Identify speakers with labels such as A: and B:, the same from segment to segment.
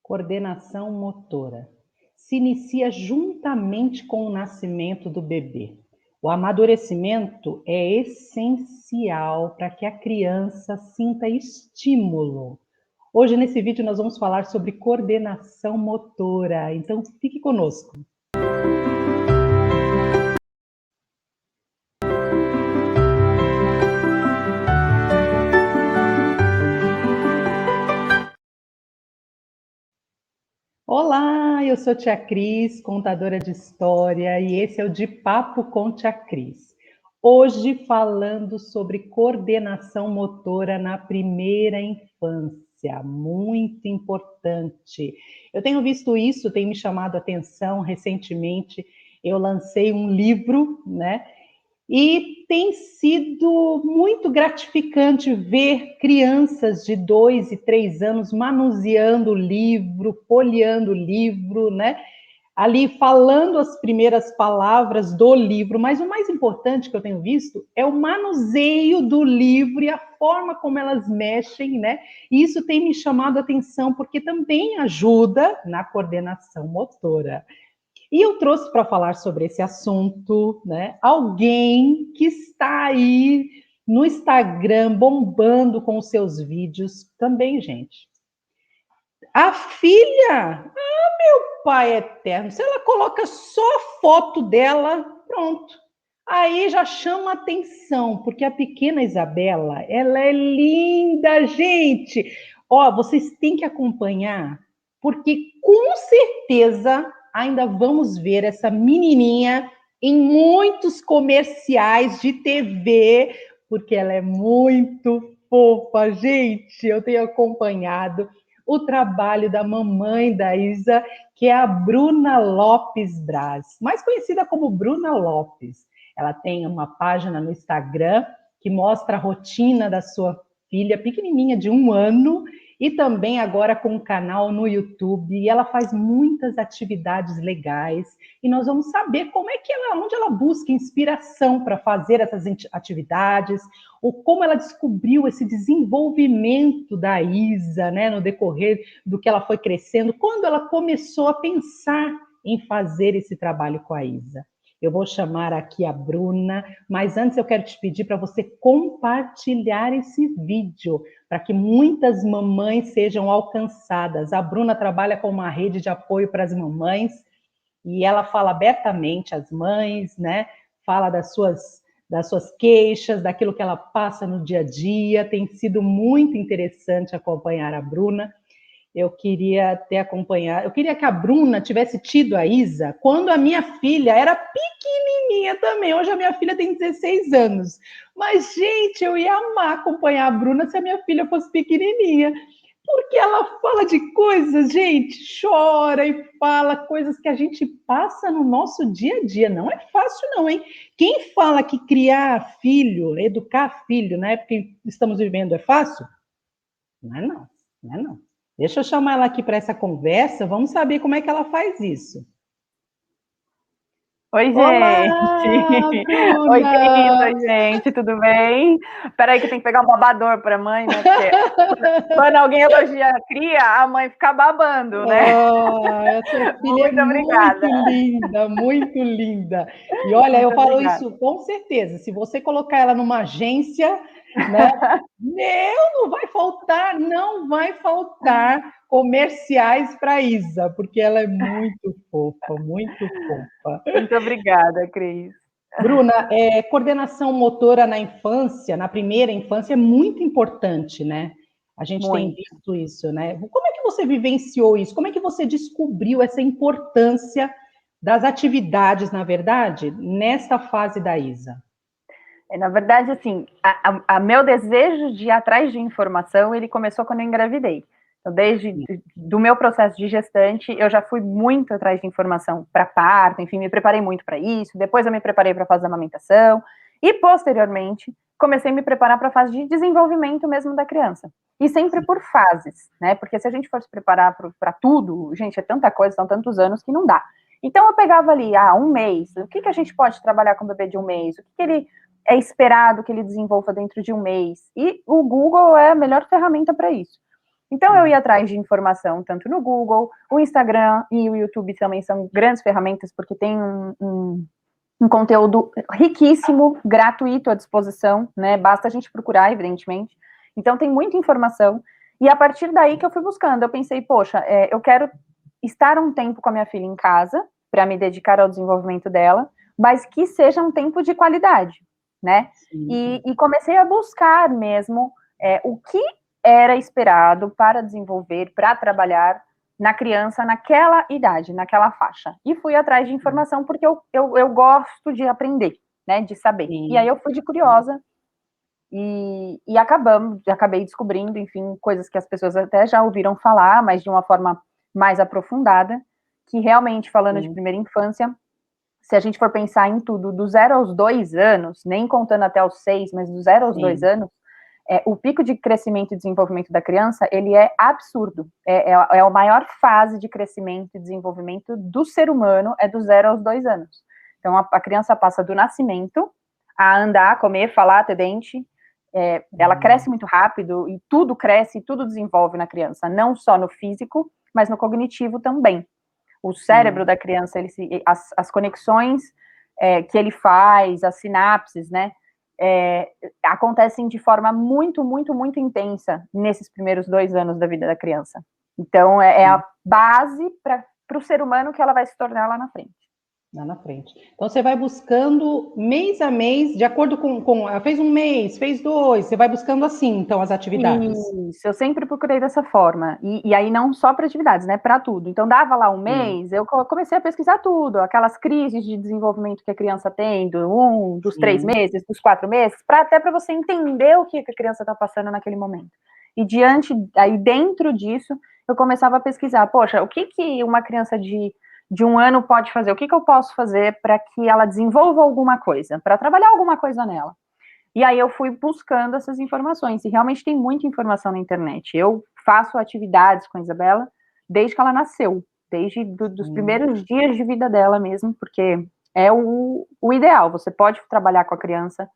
A: Coordenação motora se inicia juntamente com o nascimento do bebê. O amadurecimento é essencial para que a criança sinta estímulo. Hoje, nesse vídeo, nós vamos falar sobre coordenação motora, então fique conosco. Olá, eu sou Tia Cris, contadora de história, e esse é o De Papo com Tia Cris. Hoje falando sobre coordenação motora na primeira infância, muito importante. Eu tenho visto isso, tem me chamado a atenção recentemente. Eu lancei um livro, né? E tem sido muito gratificante ver crianças de 2 e 3 anos manuseando o livro, folheando o livro, né? Ali falando as primeiras palavras do livro, mas o mais importante que eu tenho visto é o manuseio do livro e a forma como elas mexem, né? E isso tem me chamado a atenção porque também ajuda na coordenação motora. E eu trouxe para falar sobre esse assunto, né, alguém que está aí no Instagram bombando com os seus vídeos também, gente. A filha, meu pai eterno, se ela coloca só a foto dela, pronto. Aí já chama atenção, porque a pequena Isabela, ela é linda, gente. Ó, vocês têm que acompanhar, porque com certeza ainda vamos ver essa menininha em muitos comerciais de TV, porque ela é muito fofa, gente. Eu tenho acompanhado o trabalho da mamãe da Isa, que é a Bruna Lopes Braz, mais conhecida como Bruna Lopes. Ela tem uma página no Instagram que mostra a rotina da sua filha pequenininha de 1 ano e também agora com um canal no YouTube. E ela faz muitas atividades legais e nós vamos saber como é que onde ela busca inspiração para fazer essas atividades, ou como ela descobriu esse desenvolvimento da Isa, né, no decorrer do que ela foi crescendo, quando ela começou a pensar em fazer esse trabalho com a Isa. Eu vou chamar aqui a Bruna, mas antes eu quero te pedir para você compartilhar esse vídeo, para que muitas mamães sejam alcançadas. A Bruna trabalha com uma rede de apoio para as mamães e ela fala abertamente às mães, né? Fala das suas queixas, daquilo que ela passa no dia a dia. Tem sido muito interessante acompanhar a Bruna. Eu queria ter acompanhado, eu queria que a Bruna tivesse tido a Isa quando a minha filha era pequenininha também. Hoje a minha filha tem 16 anos. Mas, gente, eu ia amar acompanhar a Bruna se a minha filha fosse pequenininha. Porque ela fala de coisas, gente, chora e fala coisas que a gente passa no nosso dia a dia. Não é fácil não, hein? Quem fala que criar filho, educar filho, na época que estamos vivendo, é fácil? Não é não, não é não. Deixa eu chamar ela aqui para essa conversa, vamos saber como é que ela faz isso.
B: Oi, gente!
A: Olá, Bruna!
B: Oi, querida, gente, tudo bem? Peraí que eu tenho que pegar um babador para a mãe, né? Porque quando alguém elogia a cria, a mãe fica babando, né?
A: Essa filha
B: Muito
A: é
B: obrigada.
A: muito linda, muito linda. E olha,
B: Muito
A: eu falo
B: obrigada.
A: isso com certeza, se você colocar ela numa agência, né? Não vai faltar comerciais para Isa, porque ela é muito fofa, muito fofa.
B: Muito obrigada, Cris.
A: Bruna, coordenação motora na infância, na primeira infância, é muito importante, né? A gente tem
B: Muito.
A: visto isso, né? Como é que você vivenciou isso? Como é que você descobriu essa importância das atividades, na verdade, nesta fase da Isa?
B: Na verdade, assim, meu desejo de ir atrás de informação, ele começou quando eu engravidei. Então, desde do meu processo de gestante, eu já fui muito atrás de informação para parto, enfim, me preparei muito para isso. Depois eu me preparei para a fase da amamentação e, posteriormente, comecei a me preparar para a fase de desenvolvimento mesmo da criança. E sempre por fases, né? Porque se a gente for se preparar para tudo, gente, é tanta coisa, são tantos anos que não dá. Então, eu pegava ali, 1 mês, o que a gente pode trabalhar com o bebê de 1 mês? O que ele é esperado que ele desenvolva dentro de 1 mês? E o Google é a melhor ferramenta para isso. Então, eu ia atrás de informação tanto no Google, o Instagram e o YouTube também são grandes ferramentas, porque tem um conteúdo riquíssimo, gratuito à disposição, né? Basta a gente procurar, evidentemente. Então, tem muita informação. E a partir daí que eu fui buscando, eu pensei, poxa, eu quero estar um tempo com a minha filha em casa, para me dedicar ao desenvolvimento dela, mas que seja um tempo de qualidade, né? E comecei a buscar mesmo o que era esperado para desenvolver, para trabalhar na criança naquela idade, naquela faixa. E fui atrás de informação porque eu gosto de aprender, né, de saber.
A: Sim.
B: E aí eu fui de curiosa e acabei descobrindo, enfim, coisas que as pessoas até já ouviram falar, mas de uma forma mais aprofundada, que realmente, falando de primeira infância, se a gente for pensar em tudo, do 0 aos 2 anos, nem contando até os 6, mas do 0 aos 2 anos, o pico de crescimento e desenvolvimento da criança, ele é absurdo. É a maior fase de crescimento e desenvolvimento do ser humano, é do 0 aos 2 anos. Então, a criança passa do nascimento a andar, comer, falar, ter dente. Ela cresce muito rápido e tudo cresce e tudo desenvolve na criança, não só no físico, mas no cognitivo também. O cérebro da criança, as conexões que ele faz, as sinapses, né, acontecem de forma muito, muito, muito intensa nesses primeiros 2 anos da vida da criança. Então, é a base para o ser humano que ela vai se tornar lá na frente.
A: Lá na frente. Então, você vai buscando mês a mês, de acordo com fez um mês, fez 2, você vai buscando assim, então, as atividades.
B: Isso, eu sempre procurei dessa forma. E aí, não só para atividades, né, para tudo. Então, dava lá um mês, eu comecei a pesquisar tudo, aquelas crises de desenvolvimento que a criança tem, dos 3 meses, dos 4 meses, até para você entender o que a criança está passando naquele momento. E aí dentro disso, eu começava a pesquisar, poxa, o que uma criança de 1 ano pode fazer? O que eu posso fazer para que ela desenvolva alguma coisa, para trabalhar alguma coisa nela? E aí eu fui buscando essas informações, e realmente tem muita informação na internet. Eu faço atividades com a Isabela desde que ela nasceu, desde dos primeiros dias de vida dela mesmo, porque é o ideal, você pode trabalhar com a criança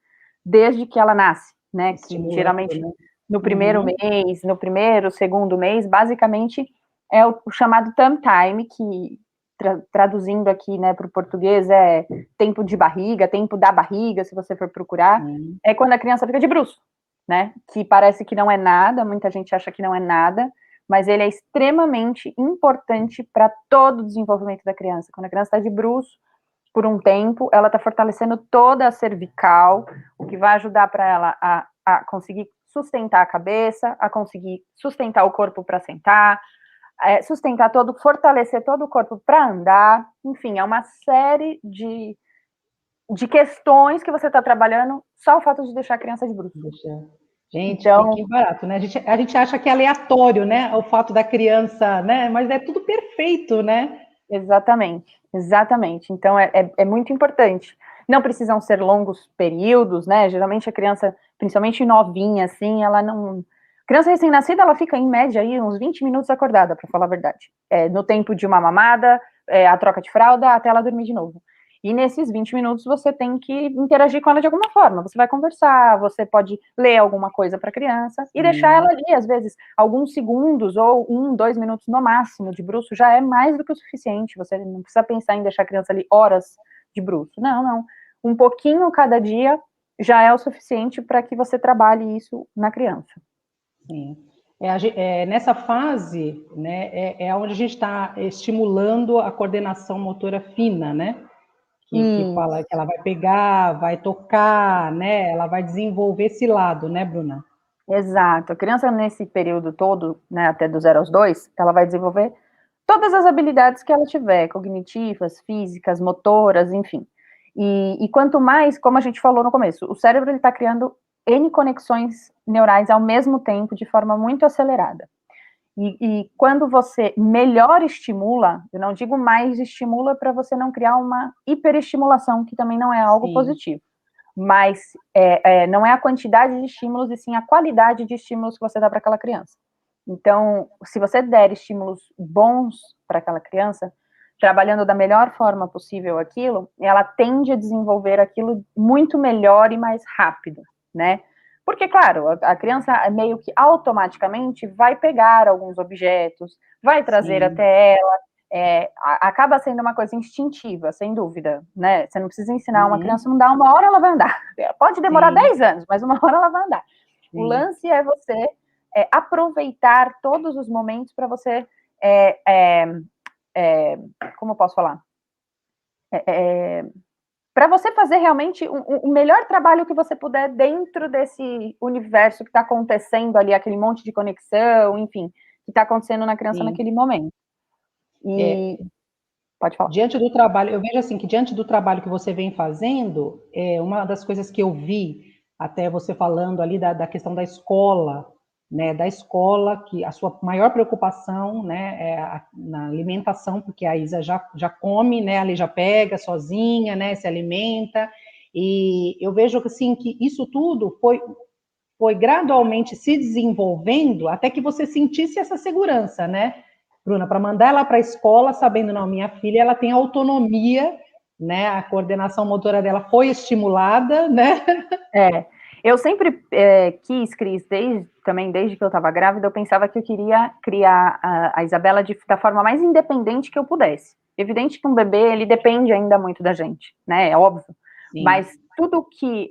B: desde que ela nasce, né, que geralmente no primeiro mês, no primeiro, segundo mês, basicamente é o chamado term time, que traduzindo aqui, né, para o português, é tempo de barriga, tempo da barriga, se você for procurar, é quando a criança fica de bruço, né, que parece que não é nada, muita gente acha que não é nada, mas ele é extremamente importante para todo o desenvolvimento da criança. Quando a criança está de bruço, por um tempo, ela está fortalecendo toda a cervical, o que vai ajudar para ela a conseguir sustentar a cabeça, a conseguir sustentar o corpo para sentar, sustentar fortalecer todo o corpo para andar, enfim, é uma série de questões que você está trabalhando só o fato de deixar a criança de bruço.
A: Gente, então, que barato, né? A gente acha que é aleatório, né? O fato da criança, né? Mas é tudo perfeito, né?
B: Exatamente, exatamente. Então, é muito importante. Não precisam ser longos períodos, né? Geralmente a criança, principalmente novinha, assim, ela não... Criança recém-nascida, ela fica, em média, aí, uns 20 minutos acordada, para falar a verdade. No tempo de uma mamada, a troca de fralda, até ela dormir de novo. E nesses 20 minutos você tem que interagir com ela de alguma forma. Você vai conversar, você pode ler alguma coisa para a criança e deixar ela ali, às vezes, alguns segundos ou 1, 2 minutos no máximo de bruço já é mais do que o suficiente. Você não precisa pensar em deixar a criança ali horas de bruço. Não, não. Um pouquinho cada dia já é o suficiente para que você trabalhe isso na criança.
A: Sim. Nessa fase, né, é onde a gente está estimulando a coordenação motora fina, né? Que fala que ela vai pegar, vai tocar, né? Ela vai desenvolver esse lado, né, Bruna?
B: Exato. A criança, nesse período todo, né, até do 0 aos 2, ela vai desenvolver todas as habilidades que ela tiver, cognitivas, físicas, motoras, enfim. E quanto mais, como a gente falou no começo, o cérebro está criando N conexões neurais ao mesmo tempo, de forma muito acelerada. E quando você melhor estimula, eu não digo mais estimula para você não criar uma hiperestimulação, que também não é algo positivo, mas não é a quantidade de estímulos, e sim a qualidade de estímulos que você dá para aquela criança. Então, se você der estímulos bons para aquela criança, trabalhando da melhor forma possível aquilo, ela tende a desenvolver aquilo muito melhor e mais rápido, né? Porque, claro, a criança meio que automaticamente vai pegar alguns objetos, vai trazer
A: Sim.
B: até ela, acaba sendo uma coisa instintiva, sem dúvida, né? Você não precisa ensinar uma criança a andar, uma hora ela vai andar. Pode demorar
A: Sim,
B: 10 anos, mas uma hora ela vai andar. O
A: sim.
B: lance é você aproveitar todos os momentos para você, como eu posso falar? Para você fazer realmente o melhor trabalho que você puder dentro desse universo que está acontecendo ali, aquele monte de conexão, enfim, que está acontecendo na criança
A: Sim.
B: naquele momento.
A: É,
B: E pode falar.
A: diante do trabalho, eu vejo assim que diante do trabalho que você vem fazendo, uma das coisas que eu vi, até você falando ali da questão da escola, né, da escola, que a sua maior preocupação, né, na alimentação, porque a Isa já come, né, ali já pega sozinha, né, se alimenta, e eu vejo assim que isso tudo foi gradualmente se desenvolvendo até que você sentisse essa segurança, né, Bruna, para mandar ela para a escola, sabendo, não, minha filha, ela tem autonomia, né, a coordenação motora dela foi estimulada, né?
B: Eu sempre quis, Cris, desde que eu estava grávida, eu pensava que eu queria criar a Isabela da forma mais independente que eu pudesse. Evidente que um bebê, ele depende ainda muito da gente, né, é óbvio,
A: Sim.
B: mas tudo que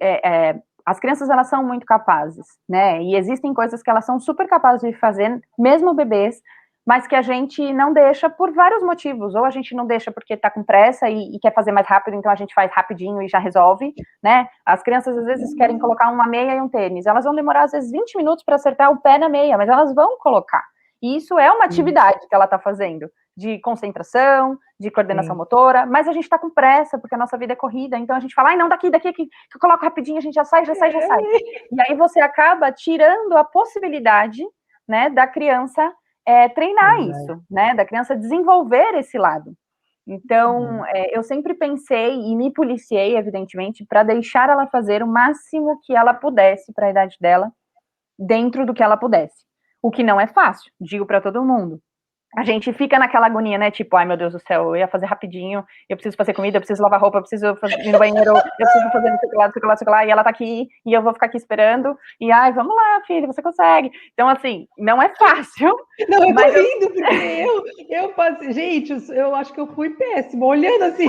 B: as crianças, elas são muito capazes, né, e existem coisas que elas são super capazes de fazer, mesmo bebês, mas que a gente não deixa por vários motivos, ou a gente não deixa porque está com pressa e quer fazer mais rápido, então a gente faz rapidinho e já resolve, né? As crianças às vezes querem colocar uma meia e um tênis, elas vão demorar às vezes 20 minutos para acertar o pé na meia, mas elas vão colocar. E isso é uma atividade que ela está fazendo, de concentração, de coordenação motora, mas a gente está com pressa, porque a nossa vida é corrida, então a gente fala, ai não, daqui, que eu coloco rapidinho, a gente já sai. E aí você acaba tirando a possibilidade, né, da criança treinar isso, né, da criança desenvolver esse lado. Então, eu sempre pensei e me policiei, evidentemente, para deixar ela fazer o máximo que ela pudesse para a idade dela, dentro do que ela pudesse. O que não é fácil, digo para todo mundo. A gente fica naquela agonia, né? Tipo, ai meu Deus do céu, eu ia fazer rapidinho, eu preciso fazer comida, eu preciso lavar roupa, eu preciso ir no banheiro, eu preciso fazer não sei o que lá, não sei o que lá, não sei o que lá, e ela tá aqui, e eu vou ficar aqui esperando, e ai, vamos lá, filha, você consegue. Então, assim, não é fácil.
A: Não, eu tô
B: mas
A: rindo, porque eu passei, gente, eu acho que eu fui péssima, olhando assim,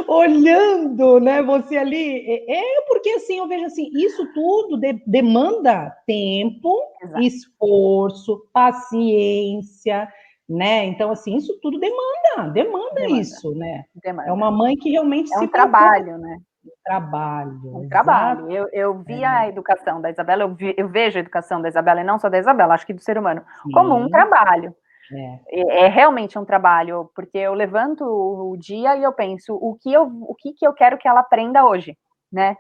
A: olhando, né, você ali, porque assim, eu vejo assim, isso tudo demanda tempo,
B: Exato.
A: esforço, paciência, né, então assim, isso tudo demanda isso, né, é uma mãe que realmente
B: É
A: se
B: um
A: propõe
B: trabalho, né?
A: trabalho,
B: Um
A: exato.
B: trabalho. Eu vi a educação da Isabela, eu vejo a educação da Isabela, e não só da Isabela, acho que do ser humano, como um
A: Sim,
B: trabalho. É realmente um trabalho, porque eu levanto o dia e eu penso, o que eu quero que ela aprenda hoje, né?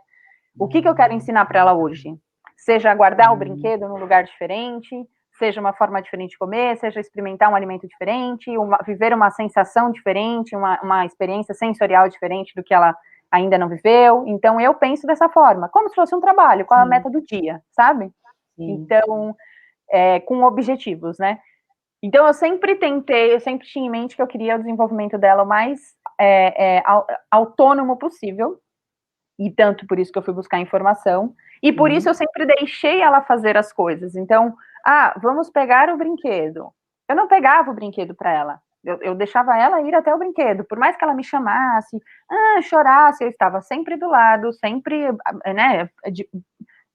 B: O que eu quero ensinar para ela hoje? Seja guardar o brinquedo num lugar diferente, seja uma forma diferente de comer, seja experimentar um alimento diferente, viver uma sensação diferente, uma experiência sensorial diferente do que ela ainda não viveu. Então, eu penso dessa forma, como se fosse um trabalho, qual a meta do dia, sabe?
A: sim.
B: Então, com objetivos, né? Então, eu sempre tinha em mente que eu queria o desenvolvimento dela o mais autônomo possível, e tanto por isso que eu fui buscar informação, e por isso eu sempre deixei ela fazer as coisas. Então, vamos pegar o brinquedo. Eu não pegava o brinquedo para ela, eu deixava ela ir até o brinquedo, por mais que ela me chamasse, chorasse, eu estava sempre do lado, sempre, né,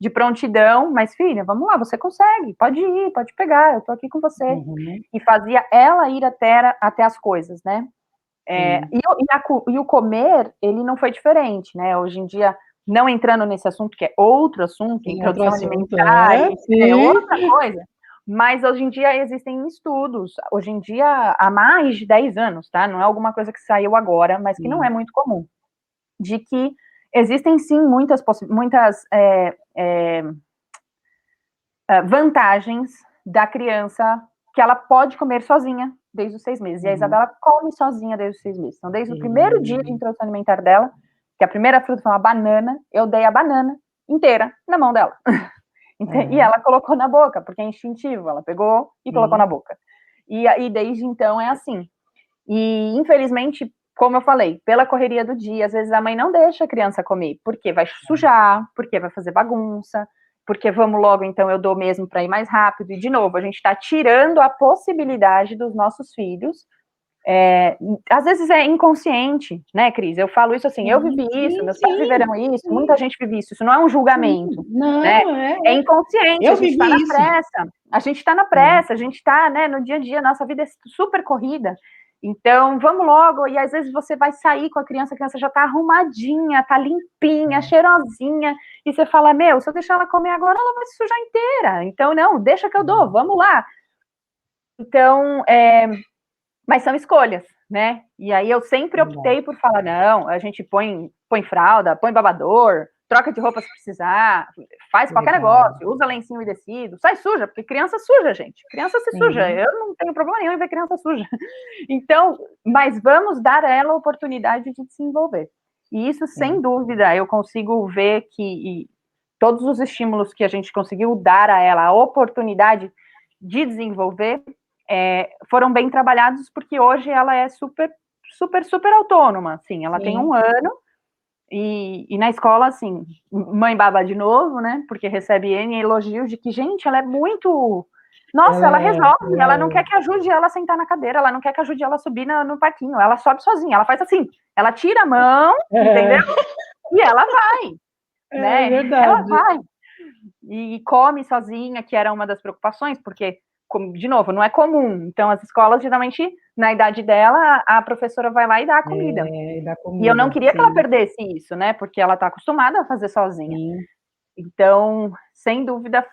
B: de prontidão, mas filha, vamos lá, você consegue, pode ir, pode pegar, eu tô aqui com você. E fazia ela ir até as coisas, né? E o comer, ele não foi diferente, né? Hoje em dia, não entrando nesse assunto, que é outro assunto, introdução alimentar, é outra coisa, mas hoje em dia existem estudos, hoje em dia há mais de 10 anos, tá? Não é alguma coisa que saiu agora, mas que não é muito comum, de que existem sim muitas vantagens da criança que ela pode comer sozinha desde os 6 meses. E a Isabela come sozinha desde os 6 meses. Então, desde o primeiro dia de introdução alimentar dela, que a primeira fruta foi uma banana, eu dei a banana inteira na mão dela. E ela colocou na boca, porque é instintivo. Ela pegou e colocou na boca. E desde então é assim. E, infelizmente, como eu falei, pela correria do dia, às vezes a mãe não deixa a criança comer, porque vai sujar, porque vai fazer bagunça. porque vamos logo, então eu dou mesmo para ir mais rápido, e de novo, a gente está tirando a possibilidade dos nossos filhos, às vezes é inconsciente, né, Cris? Eu falo isso assim, eu vivi isso, meus pais viveram isso, muita gente vive isso não é um julgamento, né?
A: Não,
B: É inconsciente,
A: eu
B: a gente está
A: vivi
B: na
A: isso.
B: pressa, a gente está, né, no dia a dia, nossa vida é super corrida, então vamos logo, e às vezes você vai sair com a criança já está arrumadinha, está limpinha, cheirosinha, e você fala, meu, se eu deixar ela comer agora, ela vai se sujar inteira, então não, deixa que eu dou, vamos lá. Então, mas são escolhas, né? E aí eu sempre optei por falar, não, a gente põe fralda, põe babador, troca de roupa se precisar, faz qualquer negócio, usa lencinho umedecido, sai suja, porque criança suja, gente. Criança se suja, eu não tenho problema nenhum em ver criança suja. Então, mas vamos dar a ela a oportunidade de desenvolver. E isso, sem dúvida, eu consigo ver que todos os estímulos que a gente conseguiu dar a ela a oportunidade de desenvolver foram bem trabalhados, porque hoje ela é super, super, super autônoma, assim, ela tem 1 ano, e na escola, assim, mãe baba de novo, né, porque recebe N elogios de que, gente, ela é muito... Nossa, ela resolve, ela não quer que ajude ela a sentar na cadeira, ela não quer que ajude ela a subir no parquinho, ela sobe sozinha, ela faz assim, ela tira a mão, entendeu? E ela vai, né?
A: É verdade.
B: Ela vai. E come sozinha, que era uma das preocupações, porque, de novo, não é comum. Então, as escolas, geralmente, na idade dela, a professora vai lá e dá a comida. E eu não queria que ela perdesse isso, né? Porque ela está acostumada a fazer sozinha. Sim. Então, sem dúvida,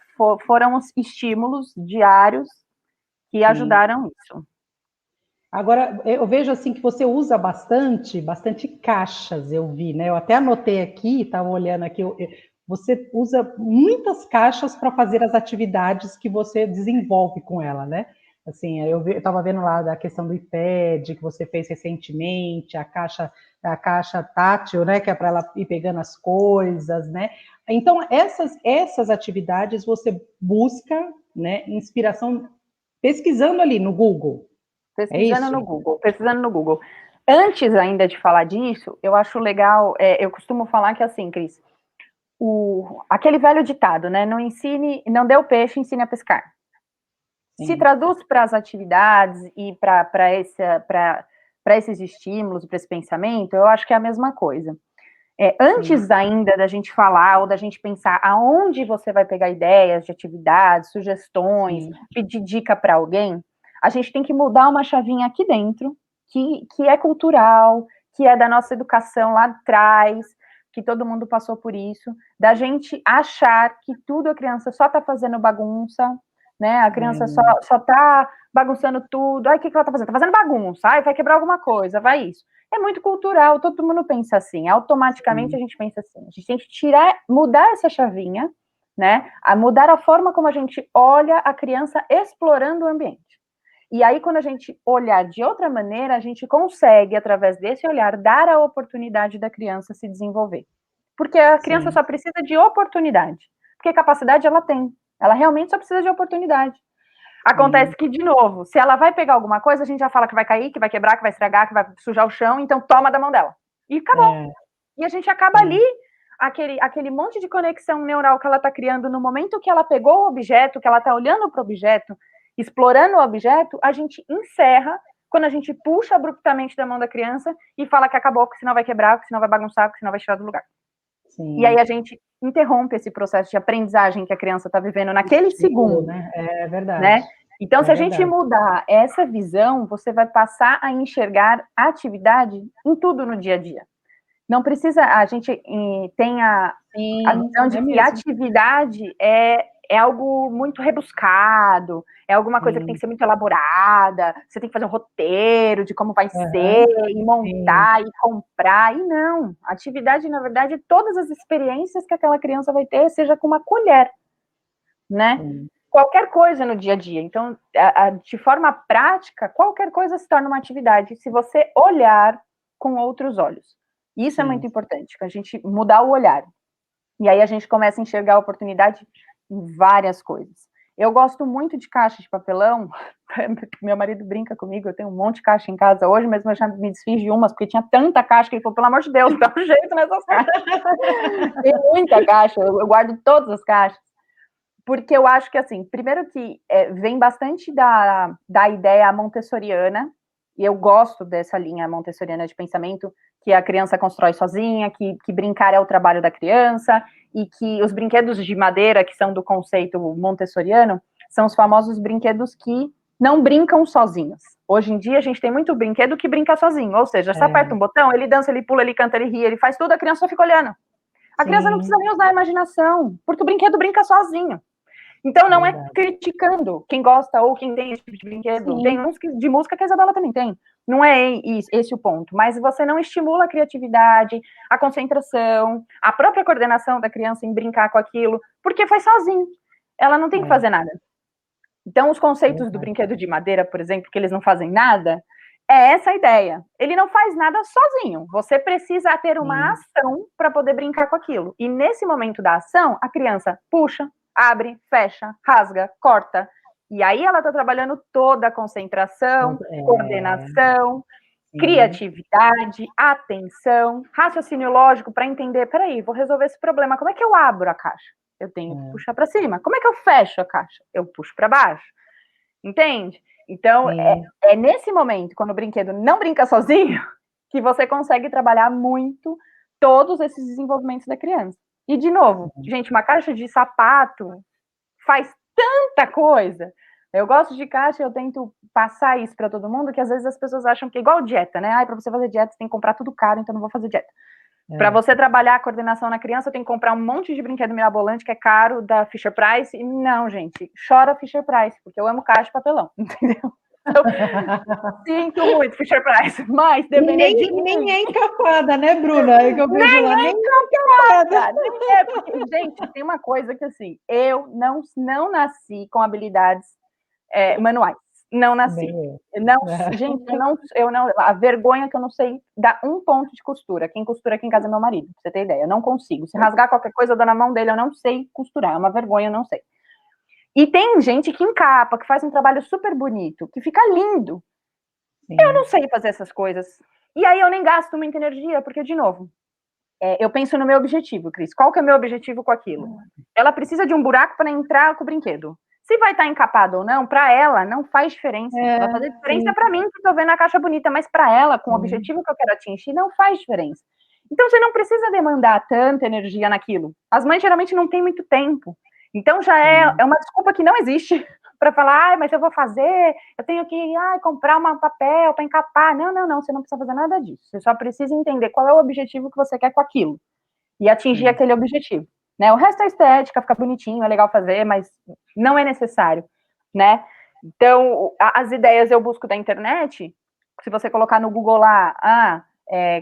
B: foram os estímulos diários que ajudaram isso.
A: Agora, eu vejo assim que você usa bastante caixas, eu vi, né? Eu até anotei aqui, estava olhando aqui, você usa muitas caixas para fazer as atividades que você desenvolve com ela, né? Assim, eu estava vendo lá da questão do iPad que você fez recentemente, a caixa tátil, né? Que é para ela ir pegando as coisas, né? Então, essas atividades você busca, né, inspiração pesquisando ali no Google.
B: Pesquisando no Google. Antes ainda de falar disso, eu acho legal, eu costumo falar que assim, Cris, aquele velho ditado, né? Não dê o peixe, ensine a pescar. Sim. Se traduz para as atividades e para esses estímulos, para esse pensamento, eu acho que é a mesma coisa. Antes ainda da gente falar ou da gente pensar aonde você vai pegar ideias de atividades, sugestões, pedir dica para alguém, a gente tem que mudar uma chavinha aqui dentro, que é cultural, que é da nossa educação lá atrás, que todo mundo passou por isso, da gente achar que tudo a criança só está fazendo bagunça, né? A criança só está bagunçando tudo. Ai, o que ela está fazendo? Está fazendo bagunça. Ai, vai quebrar alguma coisa, vai isso. É muito cultural, todo mundo pensa assim, automaticamente a gente pensa assim. A gente tem que mudar essa chavinha, né? Mudar a forma como a gente olha a criança explorando o ambiente. E aí, quando a gente olhar de outra maneira, a gente consegue, através desse olhar, dar a oportunidade da criança se desenvolver. Porque a criança só precisa de oportunidade. Porque capacidade ela tem. Ela realmente só precisa de oportunidade. Acontece que, de novo, se ela vai pegar alguma coisa, a gente já fala que vai cair, que vai quebrar, que vai estragar, que vai sujar o chão, então toma da mão dela. E acabou. E a gente acaba ali, aquele monte de conexão neural que ela está criando no momento que ela pegou o objeto, que ela está olhando para o objeto, explorando o objeto, a gente encerra quando a gente puxa abruptamente da mão da criança e fala que acabou, que senão vai quebrar, que senão vai bagunçar, que senão vai tirar do lugar. E aí a gente interrompe esse processo de aprendizagem que a criança está vivendo naquele segundo.
A: Né? É verdade.
B: Né? Então, se a gente mudar essa visão, você vai passar a enxergar a atividade em tudo no dia a dia. Não precisa, a gente tem a visão de que a atividade é algo muito rebuscado, é alguma coisa que tem que ser muito elaborada, você tem que fazer um roteiro de como vai ser, e montar, e comprar, e não. A atividade, na verdade, é todas as experiências que aquela criança vai ter, seja com uma colher, né? Qualquer coisa no dia a dia. Então, de forma prática, qualquer coisa se torna uma atividade, se você olhar com outros olhos. Isso é muito importante, a gente mudar o olhar. E aí a gente começa a enxergar a oportunidade em várias coisas. Eu gosto muito de caixa de papelão. Meu marido brinca comigo, eu tenho um monte de caixa em casa hoje, mas eu já me desfiz de umas, porque tinha tanta caixa que ele falou, pelo amor de Deus, dá um jeito nessas caixas. Tem muita caixa, eu guardo todas as caixas. Porque eu acho que, assim, primeiro que vem bastante da ideia montessoriana, e eu gosto dessa linha montessoriana de pensamento, que a criança constrói sozinha, que brincar é o trabalho da criança, e que os brinquedos de madeira, que são do conceito montessoriano, são os famosos brinquedos que não brincam sozinhos. Hoje em dia, a gente tem muito brinquedo que brinca sozinho, ou seja, você aperta um botão, ele dança, ele pula, ele canta, ele ri, ele faz tudo, a criança só fica olhando. A criança não precisa nem usar a imaginação, porque o brinquedo brinca sozinho. Então, não é criticando quem gosta ou quem tem esse tipo de brinquedo. Sim. Tem uns de música que a Isabela também tem. Não é esse o ponto. Mas você não estimula a criatividade, a concentração, a própria coordenação da criança em brincar com aquilo, porque faz sozinho. Ela não tem que fazer nada. Então, os conceitos do brinquedo de madeira, por exemplo, que eles não fazem nada, é essa a ideia. Ele não faz nada sozinho. Você precisa ter uma ação para poder brincar com aquilo. E nesse momento da ação, a criança puxa, abre, fecha, rasga, corta. E aí ela está trabalhando toda a concentração, coordenação, criatividade, atenção, raciocínio lógico para entender, peraí, vou resolver esse problema. Como é que eu abro a caixa? Eu tenho que puxar para cima. Como é que eu fecho a caixa? Eu puxo para baixo. Entende? Então, é nesse momento, quando o brinquedo não brinca sozinho, que você consegue trabalhar muito todos esses desenvolvimentos da criança. E, de novo, gente, uma caixa de sapato faz tanta coisa. Eu gosto de caixa, eu tento passar isso para todo mundo, que às vezes as pessoas acham que é igual dieta, né? Para você fazer dieta, você tem que comprar tudo caro, então não vou fazer dieta. Para você trabalhar a coordenação na criança, tem que comprar um monte de brinquedo mirabolante que é caro, da Fisher Price. E não, gente, chora Fisher Price, porque eu amo caixa de papelão, entendeu? Eu sinto muito Fisher Price, mas
A: nem é encapada, né, Bruna? É que eu vejo
B: nem
A: lá,
B: é encapada. Nem é, porque, gente, tem uma coisa que, assim, eu não nasci com habilidades manuais. Não nasci. Gente, a vergonha que eu não sei dar um ponto de costura. Quem costura aqui em casa é meu marido, pra você ter ideia. Eu não consigo. Se rasgar qualquer coisa, eu dou na mão dele, eu não sei costurar. É uma vergonha, eu não sei. E tem gente que encapa, que faz um trabalho super bonito, que fica lindo. Sim. Eu não sei fazer essas coisas. E aí eu nem gasto muita energia, porque, de novo, eu penso no meu objetivo, Cris. Qual que é o meu objetivo com aquilo? Ela precisa de um buraco para entrar com o brinquedo. Se vai estar encapado ou não, para ela não faz diferença. Vai fazer diferença para mim, que estou vendo a caixa bonita, mas para ela, com o objetivo que eu quero atingir, não faz diferença. Então, você não precisa demandar tanta energia naquilo. As mães geralmente não têm muito tempo. Então, já é uma desculpa que não existe para falar, mas eu vou fazer, eu tenho que comprar um papel para encapar. Não, você não precisa fazer nada disso. Você só precisa entender qual é o objetivo que você quer com aquilo e atingir aquele objetivo. Né? O resto é estética, fica bonitinho, é legal fazer, mas não é necessário, né? Então, as ideias eu busco da internet, se você colocar no Google lá,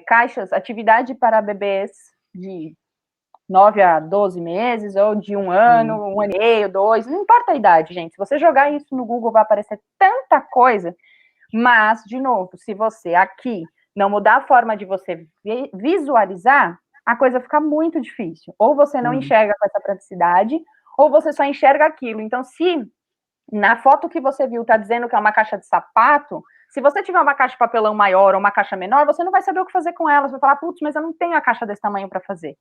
B: caixas, atividade para bebês de 9 a 12 meses, ou de 1 ano, 1 ano e meio, 2, não importa a idade, gente. Se você jogar isso no Google, vai aparecer tanta coisa, mas, de novo, se você aqui não mudar a forma de você visualizar, a coisa fica muito difícil. Ou você não enxerga com essa praticidade, ou você só enxerga aquilo. Então, se na foto que você viu tá dizendo que é uma caixa de sapato, se você tiver uma caixa de papelão maior ou uma caixa menor, você não vai saber o que fazer com ela. Você vai falar, putz, mas eu não tenho a caixa desse tamanho para fazer.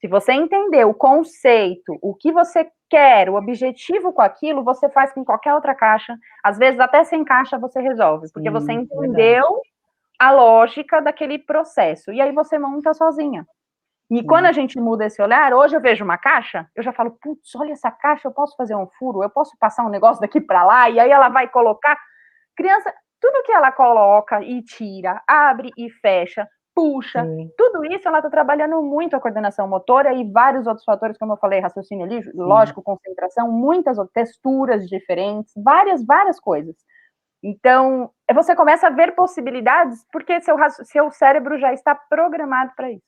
B: Se você entender o conceito, o que você quer, o objetivo com aquilo, você faz com qualquer outra caixa. Às vezes, até sem caixa, você resolve, porque você entendeu a lógica daquele processo. E aí você monta sozinha. E quando a gente muda esse olhar, hoje eu vejo uma caixa, eu já falo, putz, olha essa caixa, eu posso fazer um furo, eu posso passar um negócio daqui para lá, e aí ela vai colocar. Criança, tudo que ela coloca e tira, abre e fecha, puxa, tudo isso ela está trabalhando muito a coordenação motora e vários outros fatores, como eu falei, raciocínio lógico, concentração, muitas outras texturas diferentes, várias coisas. Então, você começa a ver possibilidades, porque seu cérebro já está programado para isso.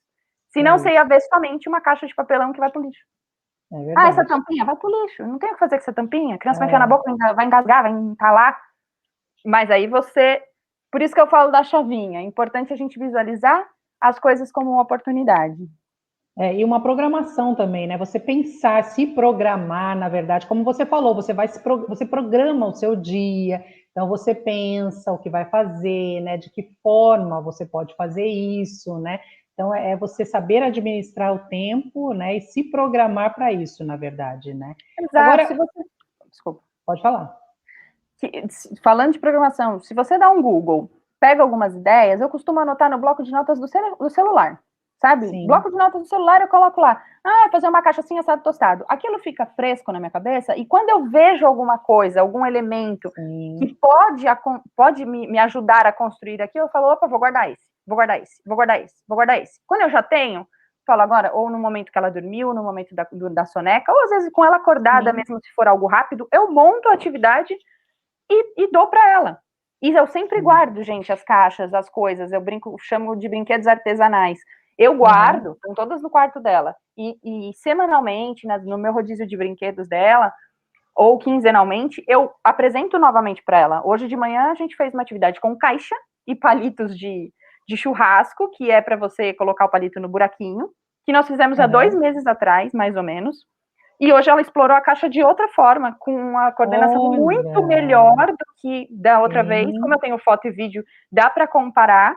B: Senão, você ia ver somente uma caixa de papelão que vai pro lixo. Essa tampinha vai pro lixo. Não tem o que fazer com essa tampinha. A criança vai enfiar na boca, vai engasgar, vai entalar. Mas aí você... Por isso que eu falo da chavinha. É importante a gente visualizar as coisas como uma oportunidade.
A: E uma programação também, né? Você pensar, se programar, na verdade, como você falou, você programa o seu dia, então você pensa o que vai fazer, né? De que forma você pode fazer isso, né? Então, é você saber administrar o tempo, né, e se programar para isso, na verdade, né?
B: Exato.
A: Agora,
B: Se você... Desculpa.
A: pode falar.
B: Falando de programação, se você dá um Google, pega algumas ideias, eu costumo anotar no bloco de notas do celular, sabe?
A: Sim.
B: Bloco de notas do celular, eu coloco lá, fazer uma caixa assim, assado, tostado. Aquilo fica fresco na minha cabeça, e quando eu vejo alguma coisa, algum elemento que pode me ajudar a construir aquilo, eu falo, opa, vou guardar esse, vou guardar esse, vou guardar esse, vou guardar esse. Quando eu já tenho, falo agora, ou no momento que ela dormiu, no momento da soneca, ou às vezes com ela acordada, mesmo se for algo rápido, eu monto a atividade e dou para ela. E eu sempre guardo, gente, as caixas, as coisas, chamo de brinquedos artesanais. Eu guardo, estão todas no quarto dela. E semanalmente, no meu rodízio de brinquedos dela, ou quinzenalmente, eu apresento novamente para ela. Hoje de manhã a gente fez uma atividade com caixa e palitos de churrasco, que é para você colocar o palito no buraquinho, que nós fizemos há 2 meses atrás, mais ou menos. E hoje ela explorou a caixa de outra forma, com uma coordenação muito melhor do que da outra vez. Como eu tenho foto e vídeo, dá para comparar.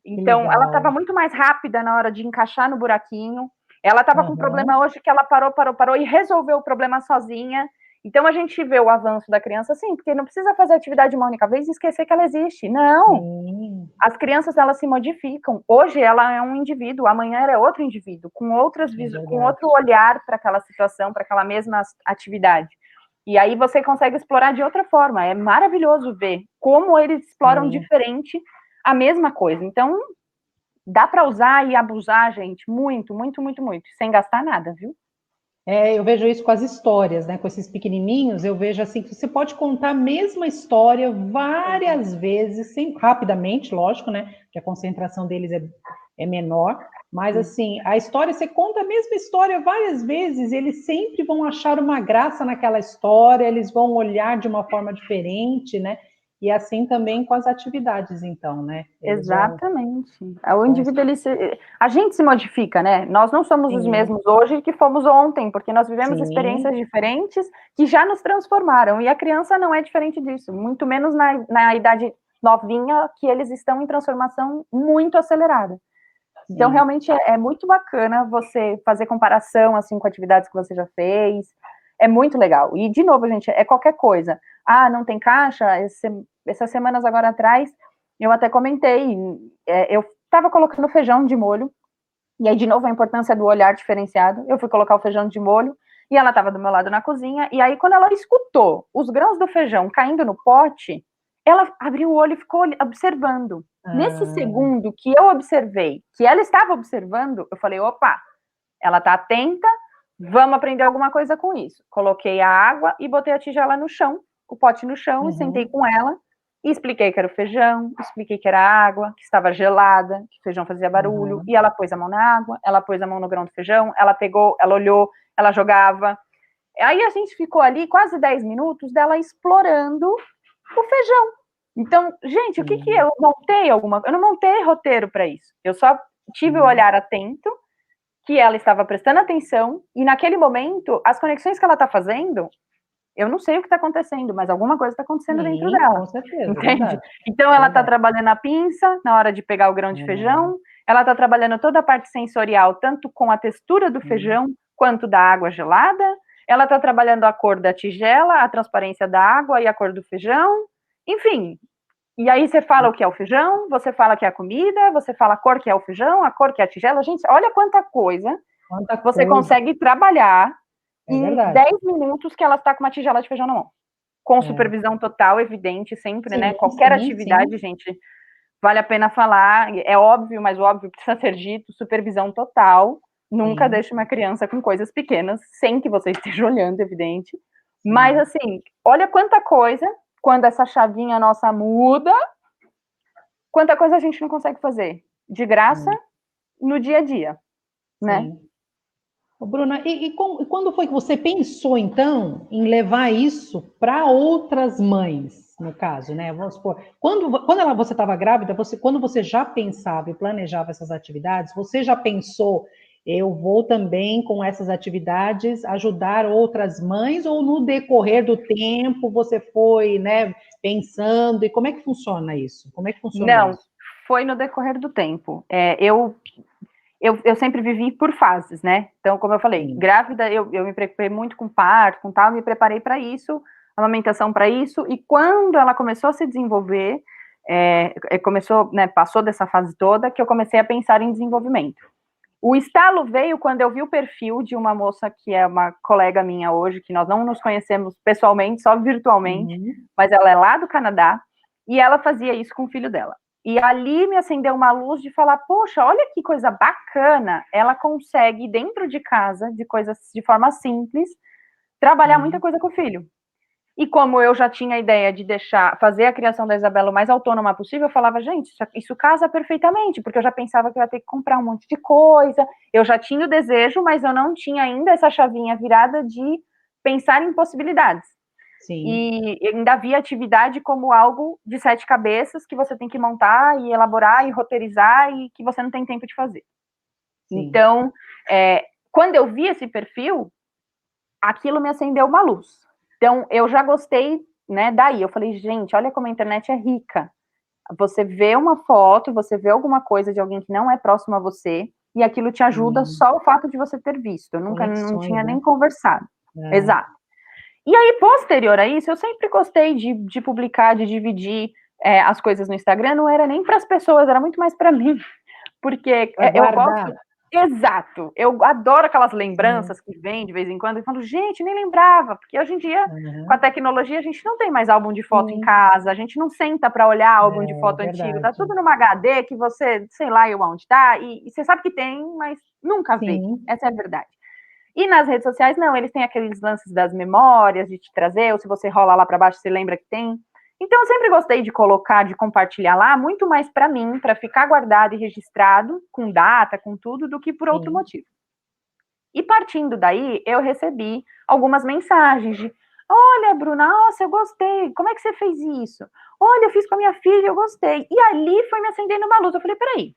B: Então, ela estava muito mais rápida na hora de encaixar no buraquinho. Ela estava com um problema hoje que ela parou e resolveu o problema sozinha. Então, a gente vê o avanço da criança assim, porque não precisa fazer atividade uma única vez e esquecer que ela existe. Não! As crianças, elas se modificam. Hoje ela é um indivíduo, amanhã ela é outro indivíduo, com outro olhar para aquela situação, para aquela mesma atividade. E aí você consegue explorar de outra forma. É maravilhoso ver como eles exploram diferente a mesma coisa. Então, dá para usar e abusar, gente, muito, muito, muito, muito, sem gastar nada, viu?
A: Eu vejo isso com as histórias, né? Com esses pequenininhos, eu vejo assim que você pode contar a mesma história várias vezes, rapidamente, lógico, né? Que a concentração deles é menor, mas assim, a história, você conta a mesma história várias vezes, eles sempre vão achar uma graça naquela história, eles vão olhar de uma forma diferente, né? E assim também com as atividades, então, né?
B: Exatamente. O indivíduo, a gente se modifica, né? Nós não somos os mesmos hoje que fomos ontem, porque nós vivemos experiências diferentes que já nos transformaram. E a criança não é diferente disso, muito menos na idade novinha, que eles estão em transformação muito acelerada. Então, realmente, é muito bacana você fazer comparação, assim, com atividades que você já fez. É muito legal. E, de novo, gente, é qualquer coisa. Não tem caixa? Essas semanas agora atrás, eu até comentei, eu estava colocando feijão de molho, e aí, de novo, a importância do olhar diferenciado. Eu fui colocar o feijão de molho, e ela estava do meu lado na cozinha, e aí, quando ela escutou os grãos do feijão caindo no pote, ela abriu o olho e ficou observando. Nesse segundo que eu observei, que ela estava observando, eu falei, opa, ela está atenta, vamos aprender alguma coisa com isso. Coloquei a água e botei a tigela no chão, o pote no chão, e sentei com ela, e expliquei que era o feijão, expliquei que era a água, que estava gelada, que o feijão fazia barulho, e ela pôs a mão na água, ela pôs a mão no grão do feijão, ela pegou, ela olhou, ela jogava. Aí a gente ficou ali quase 10 minutos dela explorando o feijão. Então, gente, o que eu montei eu não montei roteiro para isso. Eu só tive o olhar atento, que ela estava prestando atenção, e naquele momento, as conexões que ela está fazendo, eu não sei o que está acontecendo, mas alguma coisa está acontecendo dentro dela.
A: Com certeza,
B: entende? Então, ela está trabalhando a pinça na hora de pegar o grão de feijão, ela está trabalhando toda a parte sensorial, tanto com a textura do feijão, quanto da água gelada, ela está trabalhando a cor da tigela, a transparência da água e a cor do feijão, enfim. E aí você fala o que é o feijão, você fala que é a comida, você fala a cor que é o feijão, a cor que é a tigela. Gente, olha quanta coisa você consegue trabalhar em 10 minutos que ela está com uma tigela de feijão na mão. Com supervisão total, evidente, sempre, né? Qualquer atividade, gente, vale a pena falar. É óbvio, mas o óbvio precisa ser dito, supervisão total. Nunca deixe uma criança com coisas pequenas, sem que você esteja olhando, evidente. Mas, assim, olha quanta coisa, quando essa chavinha nossa muda, quanta coisa a gente não consegue fazer de graça no dia a dia, né?
A: Bruna, e quando foi que você pensou, então, em levar isso para outras mães, no caso, né? Vamos supor, quando você estava grávida, quando você já pensava e planejava essas atividades, você já pensou, eu vou também, com essas atividades, ajudar outras mães, ou no decorrer do tempo você foi, né, pensando, e como é que funciona isso? Como é que funciona isso?
B: Não, foi no decorrer do tempo. eu sempre vivi por fases, né? Então, como eu falei, grávida, eu me preocupei muito com parto, com tal, me preparei para isso, amamentação para isso, e quando ela começou a se desenvolver, começou, né, passou dessa fase toda, que eu comecei a pensar em desenvolvimento. O estalo veio quando eu vi o perfil de uma moça que é uma colega minha hoje, que nós não nos conhecemos pessoalmente, só virtualmente, mas ela é lá do Canadá, e ela fazia isso com o filho dela. E ali me acendeu uma luz de falar, poxa, olha que coisa bacana, ela consegue, dentro de casa, de coisas de forma simples, trabalhar muita coisa com o filho. E como eu já tinha a ideia de fazer a criação da Isabela o mais autônoma possível, eu falava, gente, isso casa perfeitamente, porque eu já pensava que eu ia ter que comprar um monte de coisa, eu já tinha o desejo, mas eu não tinha ainda essa chavinha virada de pensar em possibilidades.
A: Sim.
B: E ainda via atividade como algo de 7 cabeças que você tem que montar e elaborar e roteirizar e que você não tem tempo de fazer. Sim. Então, quando eu vi esse perfil, aquilo me acendeu uma luz. Então, eu já gostei, né, daí. Eu falei, gente, olha como a internet é rica. Você vê uma foto, você vê alguma coisa de alguém que não é próximo a você, e aquilo te ajuda só o fato de você ter visto. Eu nunca não tinha nem conversado. Exato. E aí, posterior a isso, eu sempre gostei de publicar, de dividir as coisas no Instagram. Não era nem para as pessoas, era muito mais para mim. Porque eu gosto... Exato, eu adoro aquelas lembranças que vêm de vez em quando, e falo, gente, nem lembrava, porque hoje em dia, com a tecnologia, a gente não tem mais álbum de foto em casa, a gente não senta para olhar álbum de foto antigo, tá tudo numa HD que você, sei lá eu onde tá, e você sabe que tem, mas nunca vê, essa é a verdade. E nas redes sociais, não, eles têm aqueles lances das memórias, de te trazer, ou se você rola lá para baixo, você lembra que tem. Então, eu sempre gostei de colocar, de compartilhar lá, muito mais para mim, para ficar guardado e registrado, com data, com tudo, do que por outro motivo. E partindo daí, eu recebi algumas mensagens de, olha, Bruna, nossa, eu gostei, como é que você fez isso? Olha, eu fiz com a minha filha, eu gostei. E ali foi me acendendo uma luz, eu falei, peraí,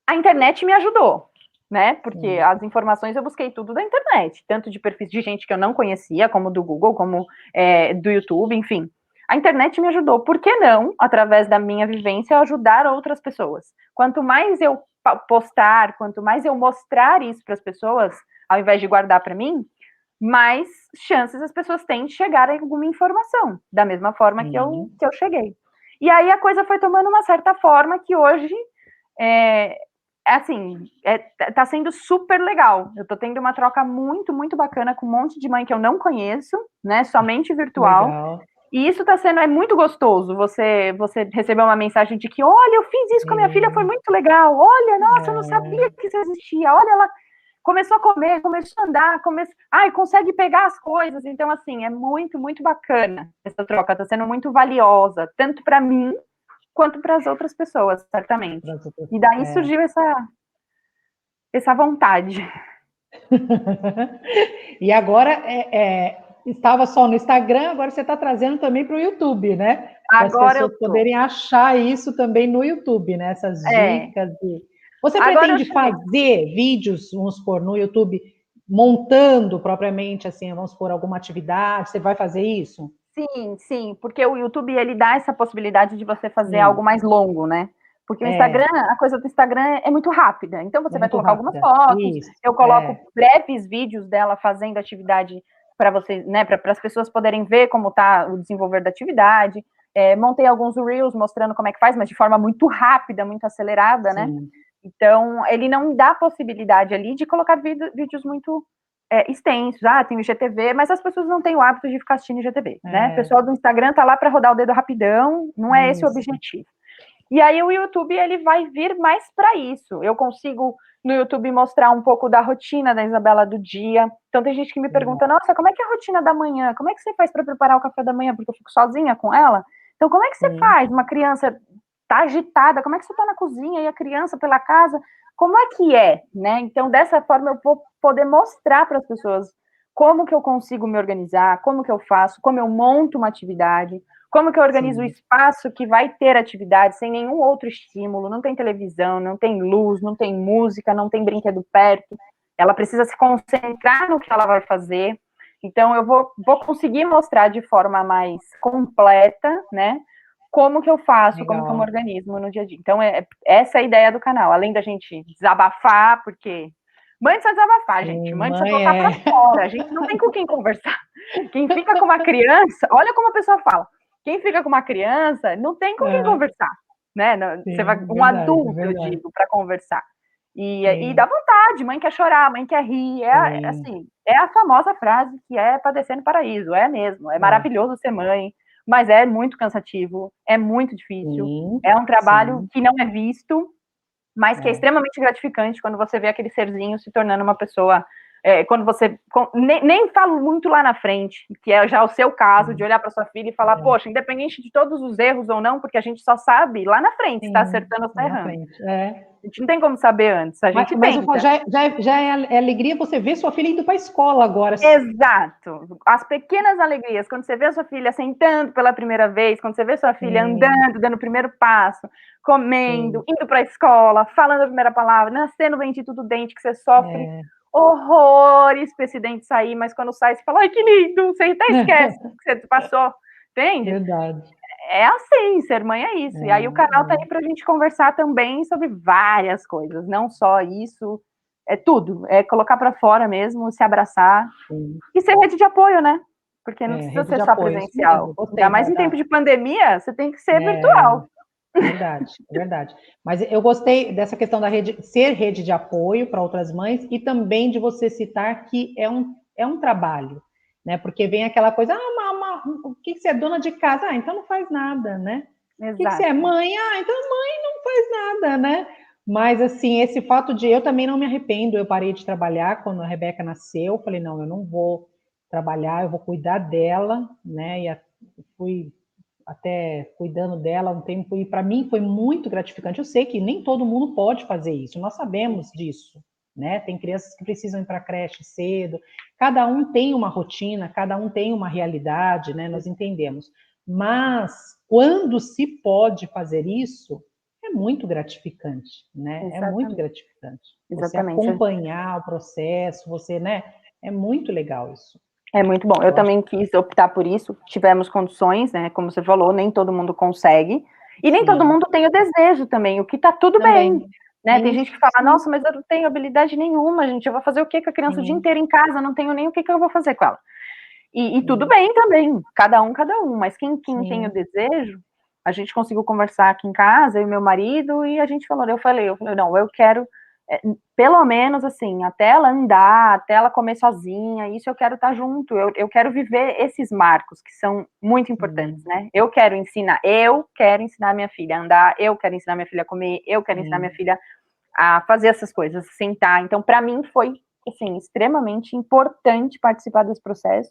B: a internet me ajudou, né? Porque as informações eu busquei tudo da internet, tanto de perfis de gente que eu não conhecia, como do Google, como do YouTube, enfim. A internet me ajudou. Por que não, através da minha vivência, ajudar outras pessoas? Quanto mais eu postar, quanto mais eu mostrar isso para as pessoas, ao invés de guardar para mim, mais chances as pessoas têm de chegar a alguma informação, da mesma forma que eu cheguei. E aí a coisa foi tomando uma certa forma que hoje tá sendo super legal. Eu tô tendo uma troca muito, muito bacana com um monte de mãe que eu não conheço, né? Somente virtual. Legal. E isso tá sendo, muito gostoso. Você recebeu uma mensagem de que, olha, eu fiz isso com a minha filha, foi muito legal. Olha, nossa, eu não sabia que isso existia. Olha, ela começou a comer, começou a andar, consegue pegar as coisas. Então, assim, é muito, muito bacana essa troca. Tá sendo muito valiosa, tanto para mim, quanto para as outras pessoas, certamente. E daí surgiu essa vontade.
A: E agora estava só no Instagram, agora você está trazendo também para o YouTube, né? Para as pessoas poderem achar isso também no YouTube, né? Essas dicas. Você pretende fazer vídeos, vamos supor, no YouTube, montando propriamente, assim, vamos supor, alguma atividade? Você vai fazer isso?
B: Sim, sim, porque o YouTube, ele dá essa possibilidade de você fazer algo mais longo, né? Porque o Instagram, a coisa do Instagram é muito rápida. Então, você vai colocar algumas fotos, eu coloco breves vídeos dela fazendo atividade para vocês, né? Para as pessoas poderem ver como está o desenvolver da atividade. Montei alguns Reels mostrando como é que faz, mas de forma muito rápida, muito acelerada, né? Então, ele não dá possibilidade ali de colocar vídeos muito extensos. Tem o IGTV, mas as pessoas não têm o hábito de ficar assistindo IGTV, né? O pessoal do Instagram tá lá para rodar o dedo rapidão, não é esse o objetivo. E aí o YouTube, ele vai vir mais para isso. Eu consigo, no YouTube, mostrar um pouco da rotina da Isabela do dia. Então tem gente que me pergunta, nossa, como é que é a rotina da manhã? Como é que você faz para preparar o café da manhã? Porque eu fico sozinha com ela. Então como é que você faz? Uma criança tá agitada, como é que você tá na cozinha e a criança pela casa? Como é que é, né? Então dessa forma eu vou poder mostrar para as pessoas como que eu consigo me organizar, como que eu faço, como eu monto uma atividade, como que eu organizo o espaço que vai ter atividade sem nenhum outro estímulo, não tem televisão, não tem luz, não tem música, não tem brinquedo perto, ela precisa se concentrar no que ela vai fazer. Então eu vou conseguir mostrar de forma mais completa, né, como que eu faço,
A: Legal.
B: como que eu me organizo no dia a dia. Então, essa é a ideia do canal, além da gente desabafar, porque mãe precisa desabafar, gente, mãe precisa colocar pra fora, a gente não tem com quem conversar. Quem fica com uma criança, olha como a pessoa fala, quem fica com uma criança não tem com quem conversar, né?
A: Sim,
B: você vai, um
A: verdade,
B: adulto,
A: verdade.
B: eu digo, para conversar. E dá vontade, mãe quer chorar, mãe quer rir, assim, é a famosa frase que é para descer no paraíso, é mesmo, é maravilhoso ser mãe, mas é muito cansativo, é muito difícil, é um trabalho que não é visto, mas que é extremamente gratificante quando você vê aquele serzinho se tornando uma pessoa, quando você, nem falo muito lá na frente, que é já o seu caso, de olhar para sua filha e falar, poxa, independente de todos os erros ou não, porque a gente só sabe lá na frente se está acertando ou está errando. A gente não tem como saber antes, a gente
A: mas
B: tenta.
A: já é alegria você ver sua filha indo para a escola agora.
B: Exato. As pequenas alegrias, quando você vê a sua filha sentando pela primeira vez, quando você vê sua filha andando, dando o primeiro passo, comendo, indo para a escola, falando a primeira palavra, nascendo bendito do dente, que você sofre horrores para esse dente sair, mas quando sai, você fala, ai, que lindo, você até esquece que você passou, entende?
A: Verdade.
B: É assim, ser mãe é isso. E aí o canal tá aí pra gente conversar também sobre várias coisas, não só isso, é tudo, é colocar para fora mesmo, se abraçar e ser rede de apoio, né? Porque não precisa ser só presencial. Ainda mais em tempo de pandemia, você tem que ser virtual.
A: Verdade, verdade. Mas eu gostei dessa questão da ser rede de apoio para outras mães e também de você citar que é um trabalho, né? Porque vem aquela coisa, o que você é dona de casa? Então não faz nada, né? O que você é mãe? Então mãe não faz nada, né? Mas assim, esse fato de eu também não me arrependo, eu parei de trabalhar quando a Rebeca nasceu, falei, não, eu não vou trabalhar, eu vou cuidar dela, né? E fui até cuidando dela um tempo, e para mim foi muito gratificante. Eu sei que nem todo mundo pode fazer isso, nós sabemos disso, né? Tem crianças que precisam ir para a creche cedo, cada um tem uma rotina, cada um tem uma realidade, né? Nós entendemos. Mas quando se pode fazer isso, é muito gratificante, né? É muito gratificante. Você acompanhar o processo, você, né? É muito legal isso.
B: É muito bom. Eu também quis optar por isso. Tivemos condições, né? Como você falou, nem todo mundo consegue. E nem todo mundo tem o desejo também, o que tá tudo bem. Né? Tem gente que fala, nossa, mas eu não tenho habilidade nenhuma, gente. Eu vou fazer o quê com a criança o dia inteiro em casa? Não tenho nem o que eu vou fazer com ela. E tudo bem também, cada um. Mas quem tem o desejo, a gente conseguiu conversar aqui em casa, eu e meu marido, e a gente falou, eu falei, não, eu quero, pelo menos assim, até ela andar, até ela comer sozinha, isso eu quero estar junto, eu quero viver esses marcos, que são muito importantes, né? Eu quero ensinar minha filha a andar, eu quero ensinar minha filha a comer, eu quero ensinar minha filha a fazer essas coisas, sentar. Então, para mim, foi, assim, extremamente importante participar desse processo.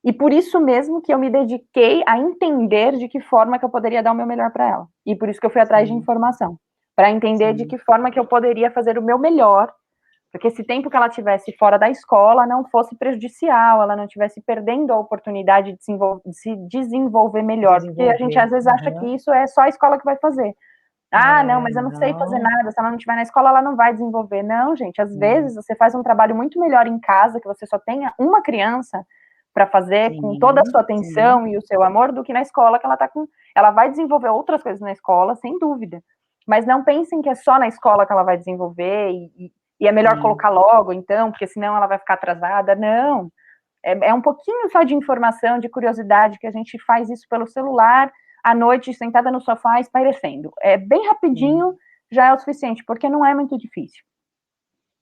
B: E por isso mesmo que eu me dediquei a entender de que forma que eu poderia dar o meu melhor para ela. E por isso que eu fui atrás de informação, para entender de que forma que eu poderia fazer o meu melhor, porque esse tempo que ela tivesse fora da escola não fosse prejudicial, ela não tivesse perdendo a oportunidade de se desenvolver melhor, porque a gente às vezes acha que isso é só a escola que vai fazer. Não, mas eu não sei fazer nada, se ela não estiver na escola, ela não vai desenvolver. Não, gente, às vezes você faz um trabalho muito melhor em casa, que você só tenha uma criança para fazer com toda a sua atenção e o seu amor, do que na escola, que ela vai desenvolver outras coisas na escola, sem dúvida. Mas não pensem que é só na escola que ela vai desenvolver e é melhor colocar logo, então, porque senão ela vai ficar atrasada. Não. É um pouquinho só de informação, de curiosidade, que a gente faz isso pelo celular, à noite, sentada no sofá, espairecendo. É bem rapidinho, já é o suficiente, porque não é muito difícil.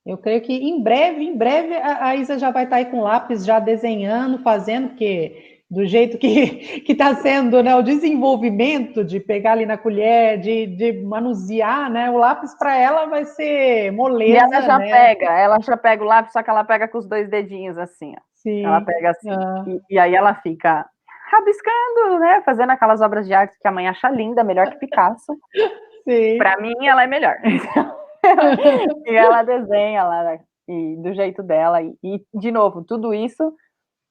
A: Eu creio que em breve a Isa já vai estar aí com lápis, já desenhando, fazendo, porque do jeito que está sendo, né, o desenvolvimento de pegar ali na colher, de manusear, né, o lápis para ela vai ser moleza,
B: e ela já
A: né?
B: ela já pega o lápis, só que ela pega com os 2 dedinhos, assim, ó.
A: Sim.
B: Ela pega assim, e aí ela fica rabiscando, né, fazendo aquelas obras de arte que a mãe acha linda, melhor que Picasso. Para mim, ela é melhor. E ela desenha lá, e do jeito dela, e de novo, tudo isso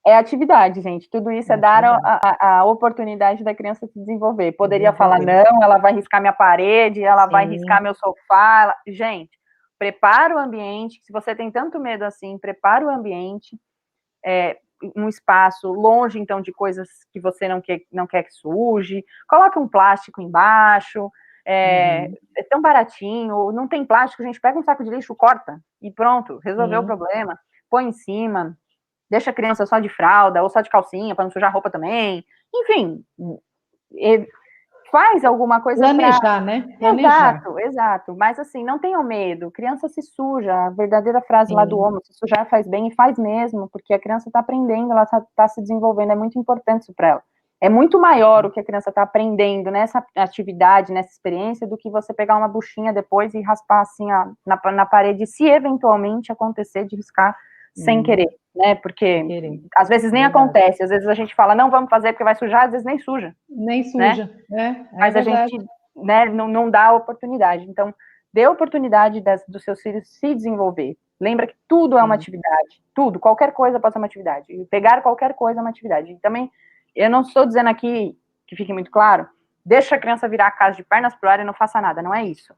B: é atividade, gente. Tudo isso é dar a oportunidade da criança se desenvolver. Poderia falar, não, ela vai riscar minha parede, ela vai riscar meu sofá. Gente, prepara o ambiente. Se você tem tanto medo assim, prepara o ambiente. um espaço longe, então, de coisas que você não quer que suje, coloque um plástico embaixo, é tão baratinho, não tem plástico, a gente pega um saco de lixo, corta, e pronto, resolveu o problema, põe em cima, deixa a criança só de fralda, ou só de calcinha, para não sujar a roupa também, enfim, faz alguma coisa para...
A: Planejar, né? Planejar.
B: Exato. Mas, assim, não tenham medo. Criança se suja. A verdadeira frase lá do homem, se sujar faz bem e faz mesmo, porque a criança está aprendendo, ela está se desenvolvendo. É muito importante isso para ela. É muito maior o que a criança está aprendendo nessa atividade, nessa experiência, do que você pegar uma buchinha depois e raspar, assim, na parede, se eventualmente acontecer de riscar sem querer, né? Porque às vezes nem acontece. Às vezes a gente fala, não vamos fazer porque vai sujar, às vezes nem suja.
A: Nem suja, né?
B: Mas a gente, né, não dá a oportunidade. Então, dê a oportunidade dos seus filhos se desenvolver. Lembra que tudo é uma atividade. Tudo, qualquer coisa pode ser uma atividade. E pegar qualquer coisa é uma atividade. E também, eu não estou dizendo aqui, que fique muito claro, deixa a criança virar a casa de pernas pro ar e não faça nada. Não é isso.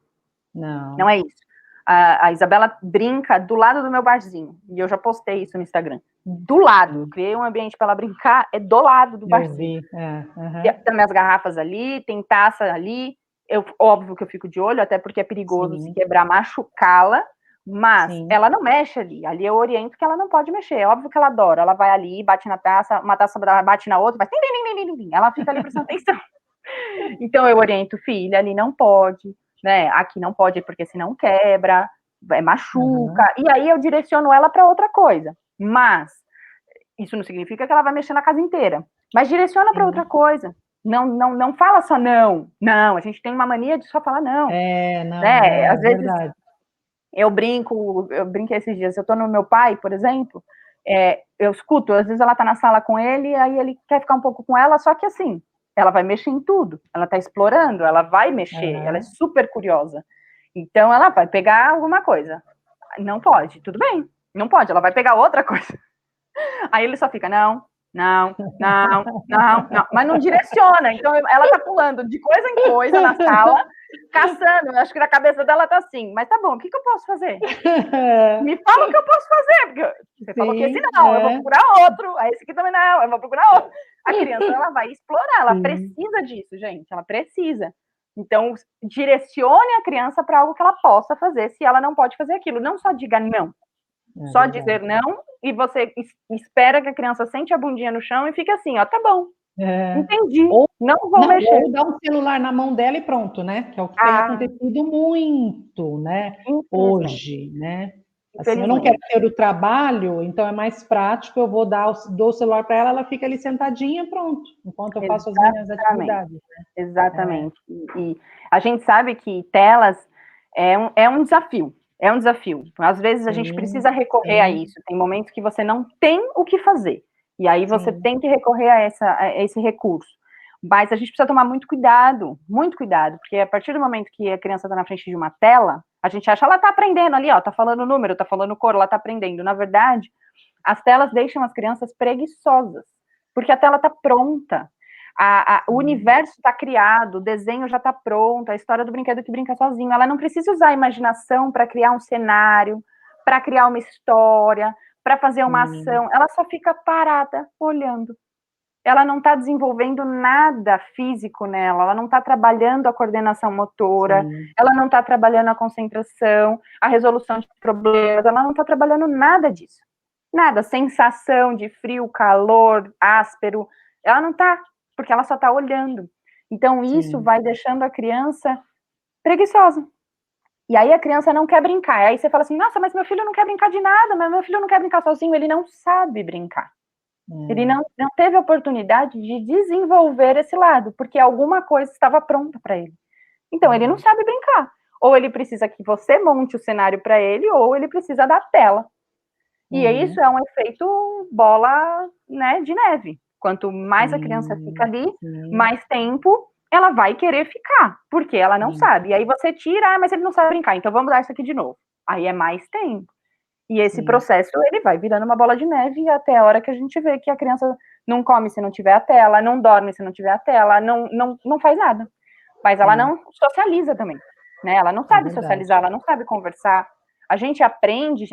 B: Não é isso. A Isabela brinca do lado do meu barzinho. E eu já postei isso no Instagram. Do lado. Criei um ambiente para ela brincar, é do lado do barzinho. Tem minhas garrafas ali, tem taça ali. Óbvio que eu fico de olho, até porque é perigoso se quebrar, machucá-la. Mas ela não mexe ali. Ali eu oriento que ela não pode mexer. É óbvio que ela adora. Ela vai ali, bate na taça, uma taça bate na outra, vai... Ela fica ali prestando atenção. Então eu oriento, filha, ali não pode, né? Aqui não pode porque senão quebra, machuca. E aí eu direciono ela para outra coisa. Mas isso não significa que ela vai mexer na casa inteira. Mas direciona para outra coisa. Não fala só não. Não, a gente tem uma mania de só falar não. Às vezes
A: verdade.
B: eu brinquei esses dias, eu tô no meu pai, por exemplo, eu escuto, às vezes ela tá na sala com ele, aí ele quer ficar um pouco com ela, só que assim, ela vai mexer em tudo, ela tá explorando, ela vai mexer, ela é super curiosa. Então ela vai pegar alguma coisa. Não pode, tudo bem, não pode, ela vai pegar outra coisa. Aí ele só fica, não, mas não direciona. Então ela tá pulando de coisa em coisa na sala, caçando. Eu acho que na cabeça dela tá assim, mas tá bom, o que eu posso fazer? Me fala o que eu posso fazer, porque você falou que esse não, eu vou procurar outro, aí esse aqui também não, eu vou procurar outro. A criança, ela vai explorar, ela precisa disso, gente, ela precisa. Então, direcione a criança para algo que ela possa fazer, se ela não pode fazer aquilo. Não só diga não, só dizer não, e você espera que a criança sente a bundinha no chão e fique assim, ó, tá bom, entendi, não vou mexer.
A: Ou dar um celular na mão dela e pronto, né? Que é o que tem acontecido muito, né? Hoje, né? Assim, eu não quero ter o trabalho, então é mais prático, eu dou o celular para ela, ela fica ali sentadinha, pronto, enquanto eu faço as minhas atividades. Né?
B: Exatamente. E a gente sabe que telas é um desafio. É um desafio. Às vezes a gente precisa recorrer a isso. Tem momentos que você não tem o que fazer. E aí você tem que recorrer a esse recurso. Mas a gente precisa tomar muito cuidado, porque a partir do momento que a criança está na frente de uma tela, a gente acha, ela está aprendendo ali, ó, tá falando número, tá falando cor, ela está aprendendo. Na verdade, as telas deixam as crianças preguiçosas, porque a tela está pronta. O universo está criado, o desenho já está pronto, a história do brinquedo que brinca sozinho. Ela não precisa usar a imaginação para criar um cenário, para criar uma história, para fazer uma ação. Ela só fica parada, olhando. Ela não está desenvolvendo nada físico nela, ela não está trabalhando a coordenação motora, ela não está trabalhando a concentração, a resolução de problemas, ela não está trabalhando nada disso. Nada, sensação de frio, calor, áspero, ela não está, porque ela só está olhando. Então, isso vai deixando a criança preguiçosa. E aí a criança não quer brincar. Aí você fala assim, nossa, mas meu filho não quer brincar de nada, mas meu filho não quer brincar sozinho, ele não sabe brincar. Ele não teve a oportunidade de desenvolver esse lado, porque alguma coisa estava pronta para ele. Então, ele não sabe brincar. Ou ele precisa que você monte o cenário para ele, ou ele precisa da tela. E isso é um efeito bola, né, de neve. Quanto mais a criança fica ali, mais tempo ela vai querer ficar, porque ela não sabe. E aí você tira, mas ele não sabe brincar, então vamos dar isso aqui de novo. Aí é mais tempo. E esse processo, ele vai virando uma bola de neve até a hora que a gente vê que a criança não come se não tiver a tela, não dorme se não tiver a tela, não faz nada. Mas ela não socializa também, né? Ela não sabe socializar, ela não sabe conversar. A gente aprende,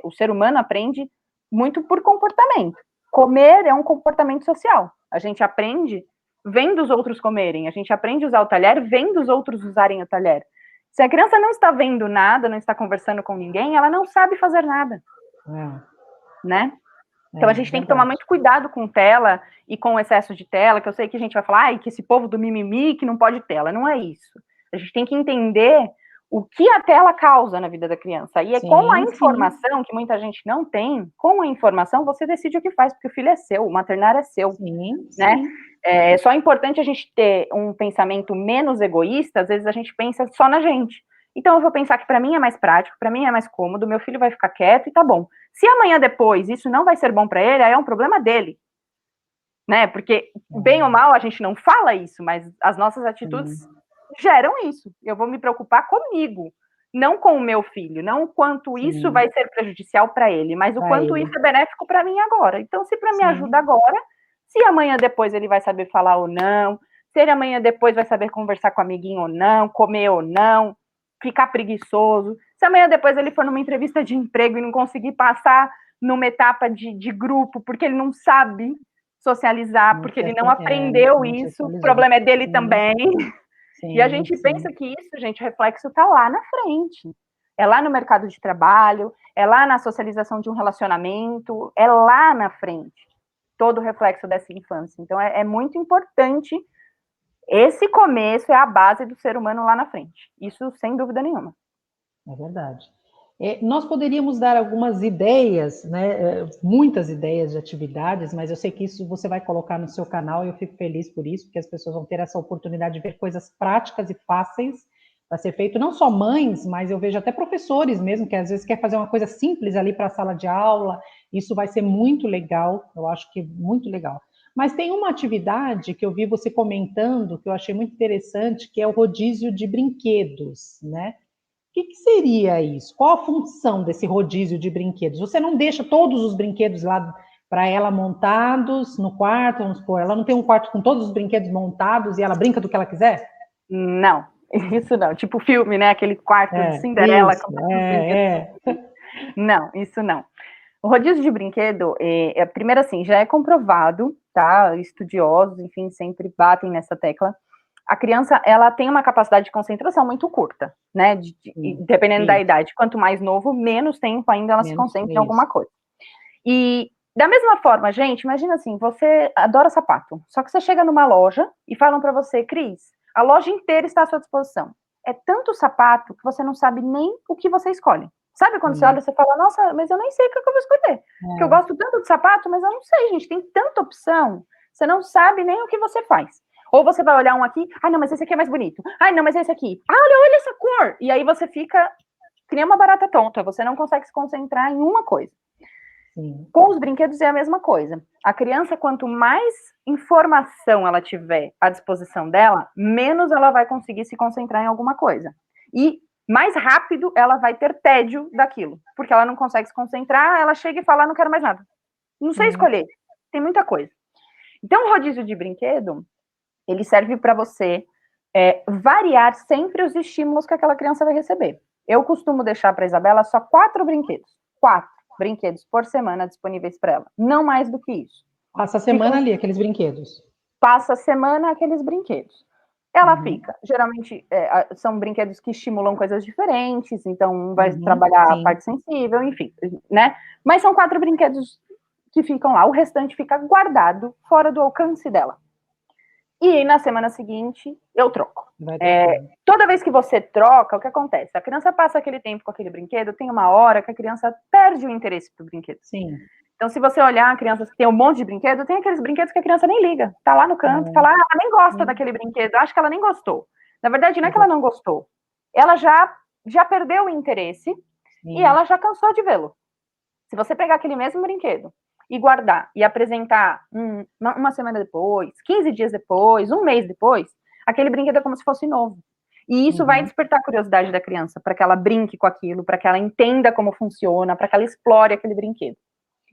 B: o ser humano aprende muito por comportamento. Comer é um comportamento social. A gente aprende vendo os outros comerem, a gente aprende a usar o talher vendo os outros usarem o talher. Se a criança não está vendo nada, não está conversando com ninguém, ela não sabe fazer nada, né? Então a gente tem que tomar muito cuidado com tela e com o excesso de tela, que eu sei que a gente vai falar, ai, que esse povo do mimimi que não pode tela. Não é isso. A gente tem que entender o que a tela causa na vida da criança. E é com a informação, que muita gente não tem, com a informação você decide o que faz, porque o filho é seu, o maternário é seu, né? É só importante a gente ter um pensamento menos egoísta, às vezes a gente pensa só na gente. Então eu vou pensar que para mim é mais prático, para mim é mais cômodo, meu filho vai ficar quieto e tá bom. Se amanhã depois isso não vai ser bom para ele, aí é um problema dele, né? Porque bem ou mal a gente não fala isso, mas as nossas atitudes geram isso. Eu vou me preocupar comigo, não com o meu filho, não o quanto isso vai ser prejudicial para ele, mas o quanto isso é benéfico para mim agora. Então, se para mim ajuda agora, se amanhã depois ele vai saber falar ou não, se ele amanhã depois vai saber conversar com o amiguinho ou não, comer ou não, ficar preguiçoso, se amanhã depois ele for numa entrevista de emprego e não conseguir passar numa etapa de grupo, porque ele não sabe socializar, porque ele não aprendeu isso, o problema é dele também. E a gente pensa que isso, gente, o reflexo está lá na frente. É lá no mercado de trabalho, é lá na socialização de um relacionamento, é lá na frente. Todo o reflexo dessa infância. Então, é muito importante. Esse começo é a base do ser humano lá na frente. Isso sem dúvida nenhuma.
A: É verdade. Nós poderíamos dar algumas ideias, né, muitas ideias de atividades, mas eu sei que isso você vai colocar no seu canal e eu fico feliz por isso, porque as pessoas vão ter essa oportunidade de ver coisas práticas e fáceis para ser feito, não só mães, mas eu vejo até professores mesmo, que às vezes quer fazer uma coisa simples ali para a sala de aula, isso vai ser muito legal, eu acho que é muito legal. Mas tem uma atividade que eu vi você comentando, que eu achei muito interessante, que é o rodízio de brinquedos, né? O que seria isso? Qual a função desse rodízio de brinquedos? Você não deixa todos os brinquedos lá para ela montados no quarto, vamos supor, ela não tem um quarto com todos os brinquedos montados e ela brinca do que ela quiser?
B: Não, isso não. Tipo filme, né? Aquele quarto de Cinderela. Não, isso não. O rodízio de brinquedo, primeiro assim, já é comprovado, tá? Estudiosos, enfim, sempre batem nessa tecla. A criança, ela tem uma capacidade de concentração muito curta, né? Dependendo da idade. Quanto mais novo, menos tempo ainda ela se concentra em alguma coisa. E, da mesma forma, gente, imagina assim, você adora sapato, só que você chega numa loja e falam para você, Cris, a loja inteira está à sua disposição. É tanto sapato que você não sabe nem o que você escolhe. Sabe quando você olha e você fala, nossa, mas eu nem sei o que eu vou escolher. Porque eu gosto tanto de sapato, mas eu não sei, gente, tem tanta opção. Você não sabe nem o que você faz. Ou você vai olhar um aqui, não, mas esse aqui é mais bonito. Não, mas esse aqui. Olha essa cor. E aí você fica que nem uma barata tonta, você não consegue se concentrar em uma coisa. Sim. Com os brinquedos é a mesma coisa. A criança, quanto mais informação ela tiver à disposição dela, menos ela vai conseguir se concentrar em alguma coisa. E mais rápido ela vai ter tédio daquilo, porque ela não consegue se concentrar, ela chega e fala, não quero mais nada. Não sei escolher, tem muita coisa. Então, o rodízio de brinquedo, ele serve para você variar sempre os estímulos que aquela criança vai receber. Eu costumo deixar para a Isabela só 4 brinquedos. 4 brinquedos por semana disponíveis para ela. Não mais do que isso.
A: Passa a semana ali, aqueles brinquedos.
B: Passa a semana aqueles brinquedos. Ela fica. Geralmente, são brinquedos que estimulam coisas diferentes, então um vai trabalhar a parte sensível, enfim, né? Mas são 4 brinquedos que ficam lá. O restante fica guardado fora do alcance dela. E na semana seguinte, eu troco. Toda vez que você troca, o que acontece? A criança passa aquele tempo com aquele brinquedo, tem uma hora que a criança perde o interesse pro brinquedo.
A: Sim.
B: Então, se você olhar crianças que tem um monte de brinquedo, tem aqueles brinquedos que a criança nem liga. Tá lá no canto, fala, ela nem gosta daquele brinquedo, acho que ela nem gostou. Na verdade, não é que ela não gostou. Ela já perdeu o interesse e ela já cansou de vê-lo. Se você pegar aquele mesmo brinquedo e guardar e apresentar uma semana depois, 15 dias depois, um mês depois, aquele brinquedo é como se fosse novo. E isso vai despertar a curiosidade da criança, para que ela brinque com aquilo, para que ela entenda como funciona, para que ela explore aquele brinquedo.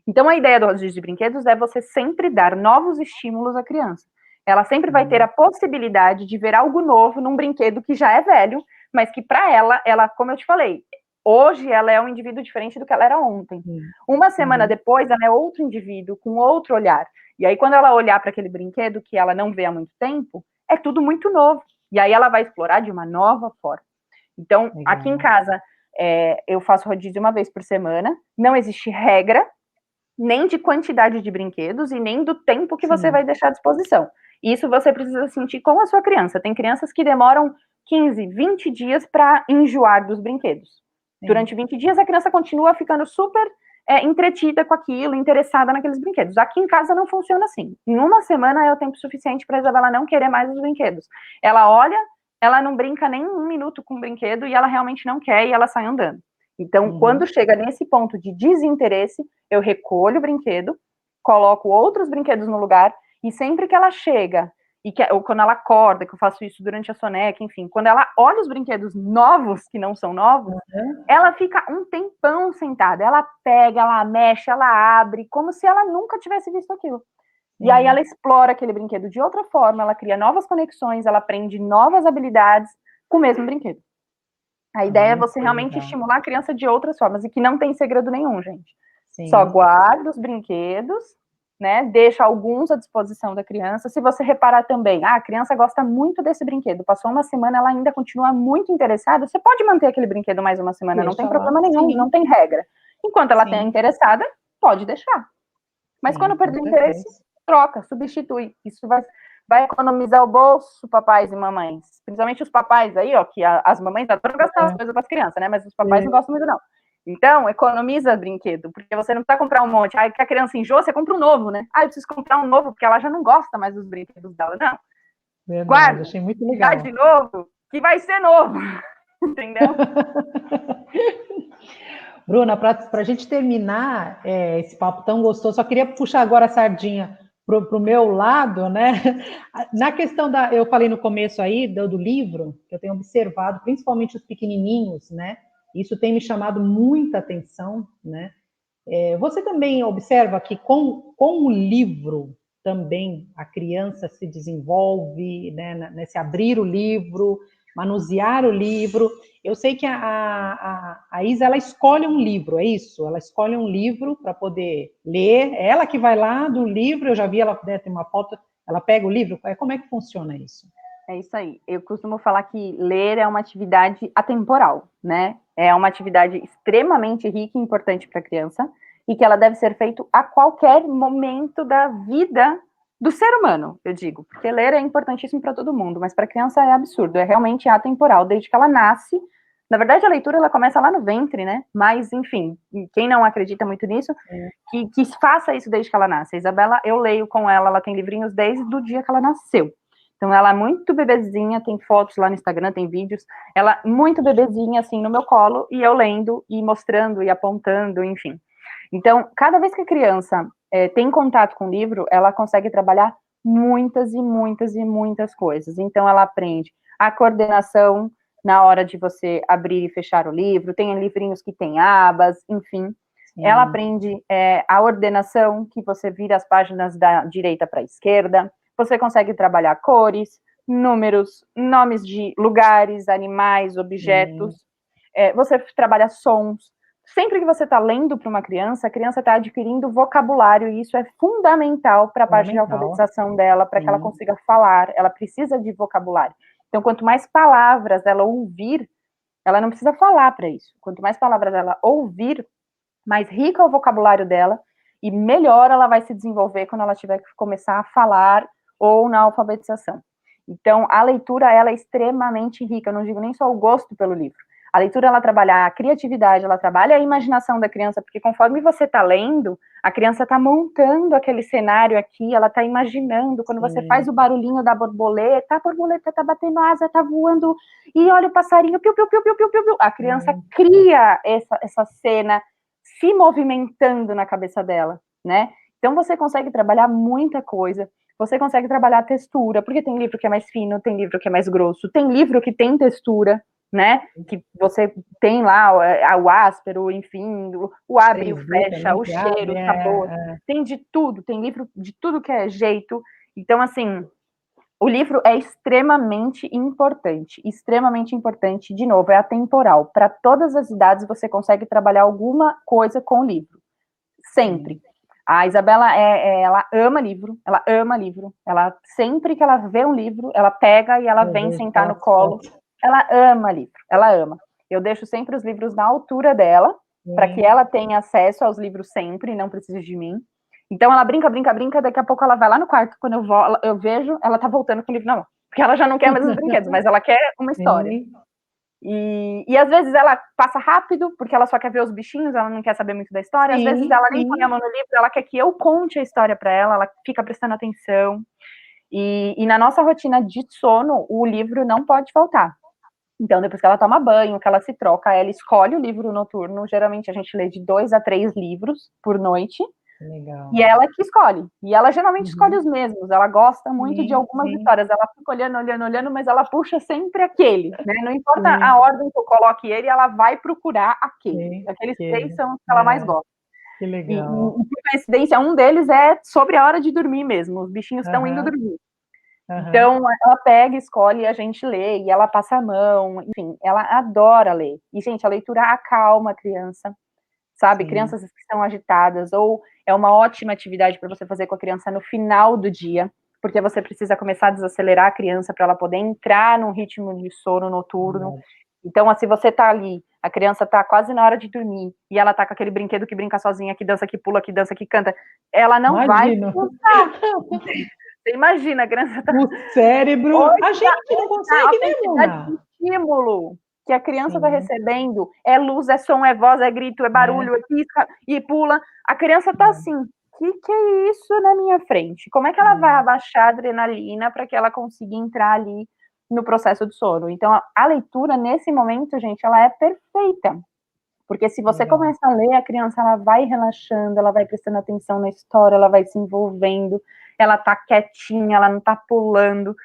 B: Então, a ideia do rodízio de brinquedos é você sempre dar novos estímulos à criança. Ela sempre vai ter a possibilidade de ver algo novo num brinquedo que já é velho, mas que para ela, como eu te falei, Hoje ela é um indivíduo diferente do que ela era ontem. Uma semana depois, ela é outro indivíduo, com outro olhar. E aí, quando ela olhar para aquele brinquedo que ela não vê há muito tempo, é tudo muito novo. E aí ela vai explorar de uma nova forma. Então, aqui em casa, eu faço rodízio uma vez por semana. Não existe regra, nem de quantidade de brinquedos e nem do tempo que você vai deixar à disposição. Isso você precisa sentir com a sua criança. Tem crianças que demoram 15, 20 dias para enjoar dos brinquedos. Durante 20 dias, a criança continua ficando super entretida com aquilo, interessada naqueles brinquedos. Aqui em casa não funciona assim. Em uma semana é o tempo suficiente para a Isabela não querer mais os brinquedos. Ela olha, ela não brinca nem um minuto com o brinquedo e ela realmente não quer e ela sai andando. Então, quando chega nesse ponto de desinteresse, eu recolho o brinquedo, coloco outros brinquedos no lugar e sempre que ela chega ou quando ela acorda, que eu faço isso durante a soneca, enfim, quando ela olha os brinquedos novos, que não são novos, ela fica um tempão sentada, ela pega, ela mexe, ela abre, como se ela nunca tivesse visto aquilo. E aí ela explora aquele brinquedo de outra forma, ela cria novas conexões, ela aprende novas habilidades com o mesmo brinquedo. A ideia é você realmente estimular a criança de outras formas, e que não tem segredo nenhum, gente. Só guarda os brinquedos, né? Deixa alguns à disposição da criança. Se você reparar também, a criança gosta muito desse brinquedo, passou uma semana, ela ainda continua muito interessada, você pode manter aquele brinquedo mais uma semana, não tem problema nenhum, não tem regra. Enquanto ela tenha interessada, pode deixar. Mas quando perder o interesse, troca, substitui. Isso vai economizar o bolso, papais e mamães. Principalmente os papais aí, ó, que as mamães adoram gastar as coisas para as crianças, né? Mas os papais não gostam muito, não. Então, economiza brinquedo, porque você não precisa comprar um monte. Aí que a criança enjoa, você compra um novo, né? Ah, eu preciso comprar um novo, porque ela já não gosta mais dos brinquedos dela. Não.
A: Verdade,
B: guarda,
A: achei muito legal.
B: Dá de novo, que vai ser novo. Entendeu?
A: Bruna, para a gente terminar esse papo tão gostoso, só queria puxar agora a sardinha para o meu lado, né? Na questão eu falei no começo aí do livro, que eu tenho observado, principalmente os pequenininhos, né? Isso tem me chamado muita atenção, né? Você também observa que com o livro também a criança se desenvolve, né? Nesse abrir o livro, manusear o livro. Eu sei que a Isa, ela escolhe um livro, é isso? Ela escolhe um livro para poder ler, é ela que vai lá do livro, eu já vi ela, tem uma foto, ela pega o livro, como é que funciona isso?
B: É isso aí. Eu costumo falar que ler é uma atividade atemporal, né? É uma atividade extremamente rica e importante para a criança e que ela deve ser feita a qualquer momento da vida do ser humano, eu digo. Porque ler é importantíssimo para todo mundo, mas para a criança é absurdo, é realmente atemporal. Desde que ela nasce, na verdade a leitura ela começa lá no ventre, né? Mas, enfim, quem não acredita muito nisso, que faça isso desde que ela nasce. A Isabela, eu leio com ela tem livrinhos desde o dia que ela nasceu. Então, ela é muito bebezinha, tem fotos lá no Instagram, tem vídeos, ela muito bebezinha, assim, no meu colo, e eu lendo, e mostrando, e apontando, enfim. Então, cada vez que a criança tem contato com o livro, ela consegue trabalhar muitas e muitas e muitas coisas. Então, ela aprende a coordenação na hora de você abrir e fechar o livro, tem livrinhos que tem abas, enfim. Ela aprende a ordenação, que você vira as páginas da direita para a esquerda. Você consegue trabalhar cores, números, nomes de lugares, animais, objetos. Você trabalha sons. Sempre que você está lendo para uma criança, a criança está adquirindo vocabulário, e isso é fundamental para a parte de alfabetização dela, para que ela consiga falar. Ela precisa de vocabulário. Então, quanto mais palavras ela ouvir, ela não precisa falar para isso. Quanto mais palavras ela ouvir, mais rico é o vocabulário dela e melhor ela vai se desenvolver quando ela tiver que começar a falar ou na alfabetização. Então, a leitura, ela é extremamente rica, eu não digo nem só o gosto pelo livro. A leitura, ela trabalha a criatividade, ela trabalha a imaginação da criança, porque conforme você está lendo, a criança está montando aquele cenário aqui, ela está imaginando, quando você faz o barulhinho da borboleta, a borboleta está batendo asa, está voando, e olha o passarinho, piu, piu, piu, piu, piu, piu. A criança cria essa cena se movimentando na cabeça dela, né? Então, você consegue trabalhar muita coisa, você consegue trabalhar a textura, porque tem livro que é mais fino, tem livro que é mais grosso, tem livro que tem textura, né? Que você tem lá o áspero, enfim, o abre, o fecha, o cheiro, o sabor. Tem de tudo, tem livro de tudo que é jeito. Então, assim, O livro é extremamente importante, de novo, é atemporal. Para todas as idades você consegue trabalhar alguma coisa com o livro, sempre. A Isabela, ela ama livro, ela sempre que ela vê um livro, ela pega e ela vem sentar no colo, ela ama livro, ela ama. Eu deixo sempre os livros na altura dela, para que ela tenha acesso aos livros sempre, e não precise de mim. Então ela brinca, daqui a pouco ela vai lá no quarto, quando eu vejo, ela tá voltando com o livro na mão. Porque ela já não quer mais os brinquedos, mas ela quer uma história. E às vezes ela passa rápido, porque ela só quer ver os bichinhos, ela não quer saber muito da história. Às vezes ela nem põe a mão no livro, ela quer que eu conte a história para ela fica prestando atenção. E na nossa rotina de sono, o livro não pode faltar. Então, depois que ela toma banho, que ela se troca, ela escolhe o livro noturno. Geralmente a gente lê de 2 a 3 livros por noite.
A: Legal.
B: E ela que escolhe. E ela geralmente escolhe os mesmos. Ela gosta muito de algumas histórias. Ela fica olhando, mas ela puxa sempre aquele, né? Não importa a ordem que eu coloque ele, ela vai procurar aquele. Aqueles 3 são os que ela mais gosta.
A: Que legal.
B: E por coincidência, um deles é sobre a hora de dormir mesmo. Os bichinhos estão indo dormir. Então, ela pega, escolhe e a gente lê, e ela passa a mão, enfim, ela adora ler. E, gente, a leitura acalma a criança, sabe? Crianças que estão agitadas, ou é uma ótima atividade para você fazer com a criança no final do dia, porque você precisa começar a desacelerar a criança para ela poder entrar num ritmo de sono noturno. Então, se você tá ali, a criança tá quase na hora de dormir, e ela tá com aquele brinquedo que brinca sozinha, que dança, que pula, que dança, que canta, ela não vai gostar. Você imagina, a criança tá...
A: O cérebro... A gente não consegue, né, Mona?
B: O estímulo que a criança está recebendo é luz, é som, é voz, é grito, é barulho, é pisca e pula. A criança tá assim, que é isso na minha frente? Como é que ela vai abaixar a adrenalina para que ela consiga entrar ali no processo do sono? Então, a leitura, nesse momento, gente, ela é perfeita. Porque se você começa a ler, a criança ela vai relaxando, ela vai prestando atenção na história, ela vai se envolvendo, ela tá quietinha, ela não tá pulando,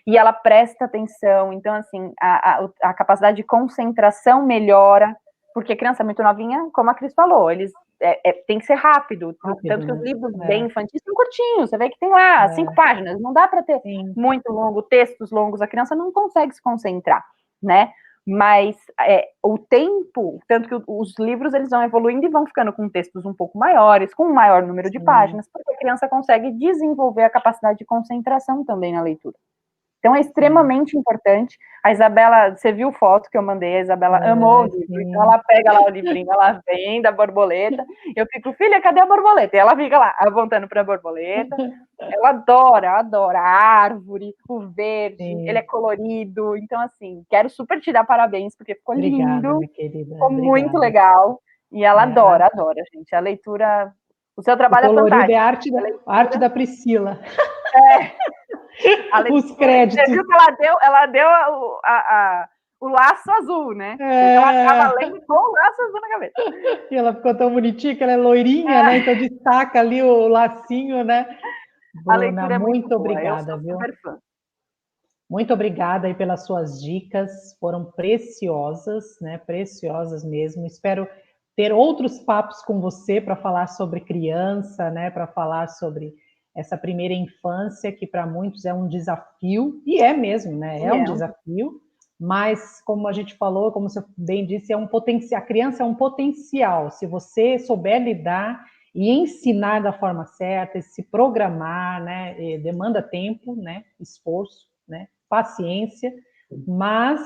B: e ela presta atenção. Então, assim, a capacidade de concentração melhora, porque a criança muito novinha, como a Cris falou, eles tem que ser rápido, tanto que os livros bem infantis são curtinhos, você vê que tem lá 5 páginas, não dá para ter muito longo, textos longos, a criança não consegue se concentrar, né? Mas o tempo, tanto que os livros eles vão evoluindo e vão ficando com textos um pouco maiores, com um maior número de páginas, porque a criança consegue desenvolver a capacidade de concentração também na leitura. Então é extremamente importante. A Isabela, você viu foto que eu mandei, a Isabela amou o livro, então ela pega lá o livrinho, ela vem da borboleta, eu fico, filha, cadê a borboleta? E ela fica lá, apontando para a borboleta. Ela adora a árvore, o verde, ele é colorido, então assim, quero super te dar parabéns, porque ficou lindo,
A: minha querida.
B: Ficou muito legal, e ela adora, gente, a leitura, o seu trabalho é fantástico.
A: É arte da Priscila.
B: Os créditos. Você viu que ela deu o laço azul, né? Ela estava lendo com o laço azul na cabeça.
A: E ela ficou tão bonitinha, que ela é loirinha, né? Então destaca ali o lacinho, né? Bruna,
B: a leitura é muito
A: obrigada,
B: eu sou super fã.
A: Muito obrigada aí pelas suas dicas, foram preciosas, né? Preciosas mesmo. Espero ter outros papos com você para falar sobre criança, né? Para falar sobre essa primeira infância, que para muitos é um desafio, e é mesmo, né? É um desafio, mas como a gente falou, como você bem disse, é um potencial. A criança é um potencial. Se você souber lidar e ensinar da forma certa, se programar, né? Demanda tempo, né? Esforço, né? Paciência, mas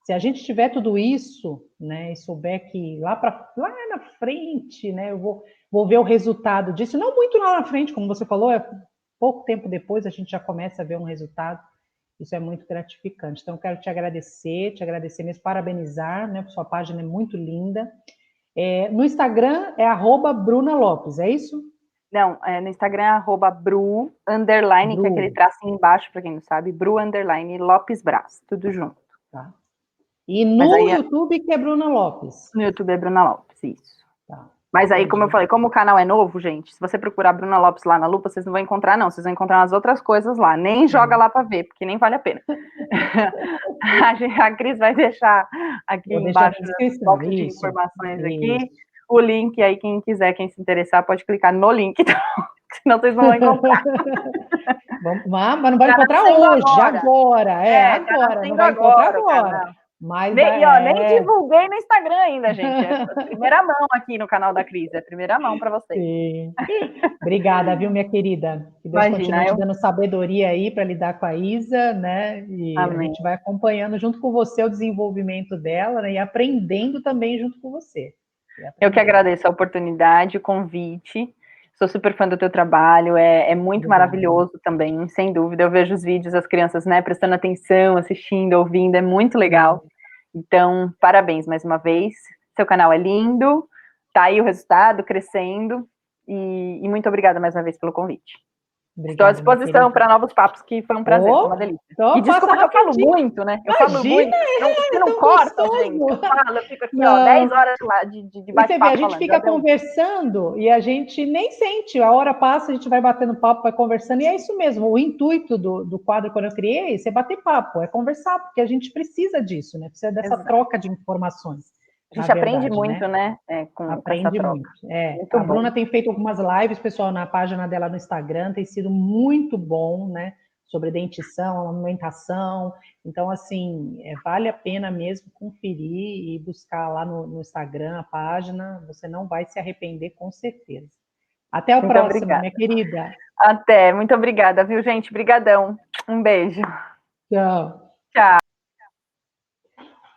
A: se a gente tiver tudo isso, né, e souber que lá na frente, né, eu vou ver o resultado disso, não muito lá na frente, como você falou, pouco tempo depois a gente já começa a ver um resultado, isso é muito gratificante. Então, eu quero te agradecer mesmo, parabenizar, né, sua página é muito linda. No Instagram é @BrunaLopes, é isso?
B: Não, no Instagram é @Bru_, que é aquele tracinho embaixo, para quem não sabe, Bru_ Lopes Brás, tudo junto.
A: Tá. E no YouTube que é Bruna Lopes?
B: No YouTube é Bruna Lopes, isso.
A: Tá.
B: Mas aí, como eu falei, como o canal é novo, gente, se você procurar Bruna Lopes lá na lupa, vocês não vão encontrar, não. Vocês vão encontrar as outras coisas lá. Nem joga lá para ver, porque nem vale a pena. A Cris vai deixar aqui embaixo no box de informações aqui o link, aí quem quiser, quem se interessar, pode clicar no link. Então, senão vocês não vão encontrar.
A: Mas não vai encontrar hoje, agora. Agora, não vai encontrar agora. Mas
B: nem divulguei no Instagram ainda, gente. É primeira mão aqui no canal da Cris, é primeira mão para vocês.
A: Sim. Obrigada, viu, minha querida? Que Deus continue te dando sabedoria aí para lidar com a Isa, né? E Amém. A gente vai acompanhando junto com você o desenvolvimento dela, né? E aprendendo também junto com você.
B: Eu que agradeço a oportunidade, o convite. Sou super fã do teu trabalho, é muito maravilhoso também, sem dúvida. Eu vejo os vídeos, as crianças, né, prestando atenção, assistindo, ouvindo, é muito legal. Então, parabéns mais uma vez. Seu canal é lindo, tá aí o resultado, crescendo. E muito obrigada mais uma vez pelo convite. Estou à disposição para novos papos, que foi um prazer, foi uma delícia. E desculpa que eu falo muito, né? Eu falo muito. Você não corta, gente. Eu fico aqui, ó, 10 horas de bate-papo.
A: A gente fica conversando e a gente nem sente. A hora passa, a gente vai batendo papo, vai conversando. E é isso mesmo. O intuito do quadro, quando eu criei, é bater papo, é conversar, porque a gente precisa disso, né? Precisa dessa troca de informações.
B: A gente aprende muito, né?
A: Aprende muito. A Bruna tem feito algumas lives, pessoal, na página dela no Instagram, tem sido muito bom, né? Sobre dentição, amamentação. Então, assim, vale a pena mesmo conferir e buscar lá no Instagram a página. Você não vai se arrepender, com certeza. Até o próximo, minha querida.
B: Até, muito obrigada, viu, gente? Brigadão. Um beijo.
A: Tchau.
B: Tchau.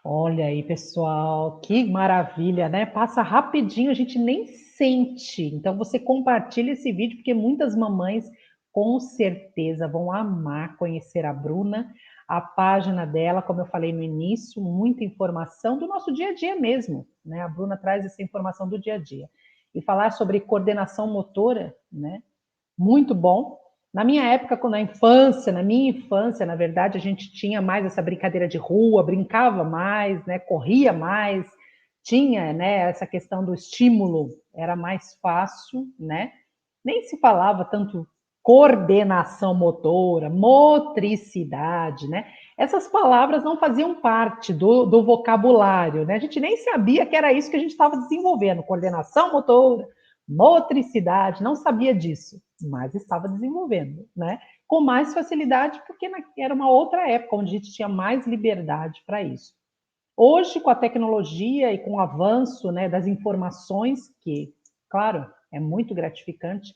A: Olha aí, pessoal, que maravilha, né? Passa rapidinho, a gente nem sente. Então, você compartilha esse vídeo, porque muitas mamães, com certeza, vão amar conhecer a Bruna, a página dela, como eu falei no início, muita informação do nosso dia a dia mesmo, né? A Bruna traz essa informação do dia a dia. E falar sobre coordenação motora, né? Muito bom. Na minha época, na minha infância, na verdade, a gente tinha mais essa brincadeira de rua, brincava mais, né, corria mais, tinha, né, essa questão do estímulo, era mais fácil, né? Nem se falava tanto coordenação motora, motricidade, né? Essas palavras não faziam parte do vocabulário, né? A gente nem sabia que era isso que a gente estava desenvolvendo, coordenação motora, motricidade, não sabia disso, mas estava desenvolvendo, né? Com mais facilidade, porque era uma outra época onde a gente tinha mais liberdade para isso. Hoje, com a tecnologia e com o avanço, né, das informações, que, claro, é muito gratificante,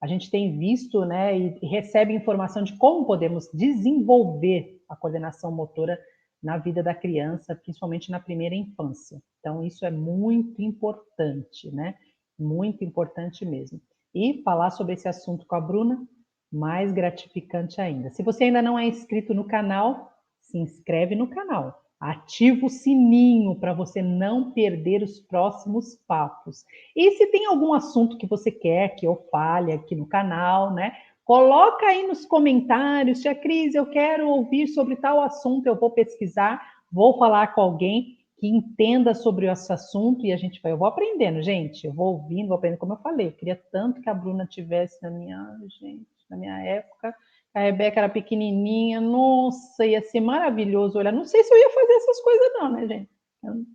A: a gente tem visto, né, e recebe informação de como podemos desenvolver a coordenação motora na vida da criança, principalmente na primeira infância. Então, isso é muito importante, né? Muito importante mesmo. E falar sobre esse assunto com a Bruna, mais gratificante ainda. Se você ainda não é inscrito no canal, se inscreve no canal. Ativa o sininho para você não perder os próximos papos. E se tem algum assunto que você quer que eu fale aqui no canal, né? Coloca aí nos comentários, tia Cris, eu quero ouvir sobre tal assunto, eu vou pesquisar, vou falar com alguém que entenda sobre esse assunto e eu vou aprendendo, gente, eu vou ouvindo, vou aprendendo, como eu falei, eu queria tanto que a Bruna tivesse na minha época, a Rebeca era pequenininha, nossa, ia ser maravilhoso, olha, não sei se eu ia fazer essas coisas não, né, gente, eu não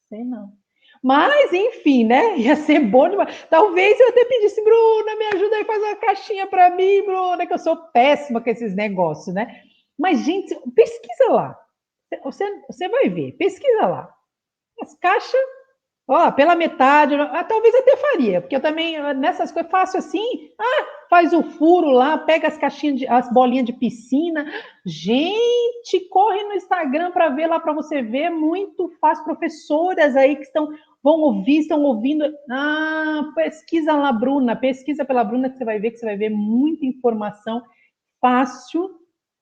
A: sei não. Mas, enfim, né? Ia ser bom demais. Talvez eu até pedisse, Bruna, me ajuda aí a fazer uma caixinha para mim, Bruna, que eu sou péssima com esses negócios, né? Mas, gente, pesquisa lá. Você vai ver, pesquisa lá. As caixas, ó, pela metade, talvez até faria, porque eu também, nessas coisas, faço assim, faz o furo lá, pega as caixinhas, as bolinhas de piscina. Gente, corre no Instagram para ver lá, para você ver, muito fácil. Professoras aí que estão ouvindo. Pesquisa lá, Bruna, pesquisa pela Bruna, que você vai ver muita informação fácil,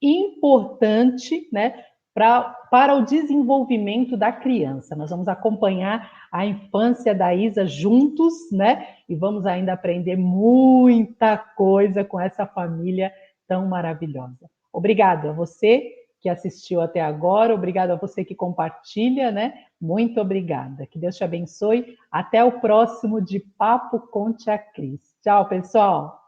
A: importante, né? Para o desenvolvimento da criança. Nós vamos acompanhar a infância da Isa juntos, né? E vamos ainda aprender muita coisa com essa família tão maravilhosa. Obrigado a você que assistiu até agora, obrigado a você que compartilha, né? Muito obrigada. Que Deus te abençoe. Até o próximo de Papo com Tia Cris. Tchau, pessoal!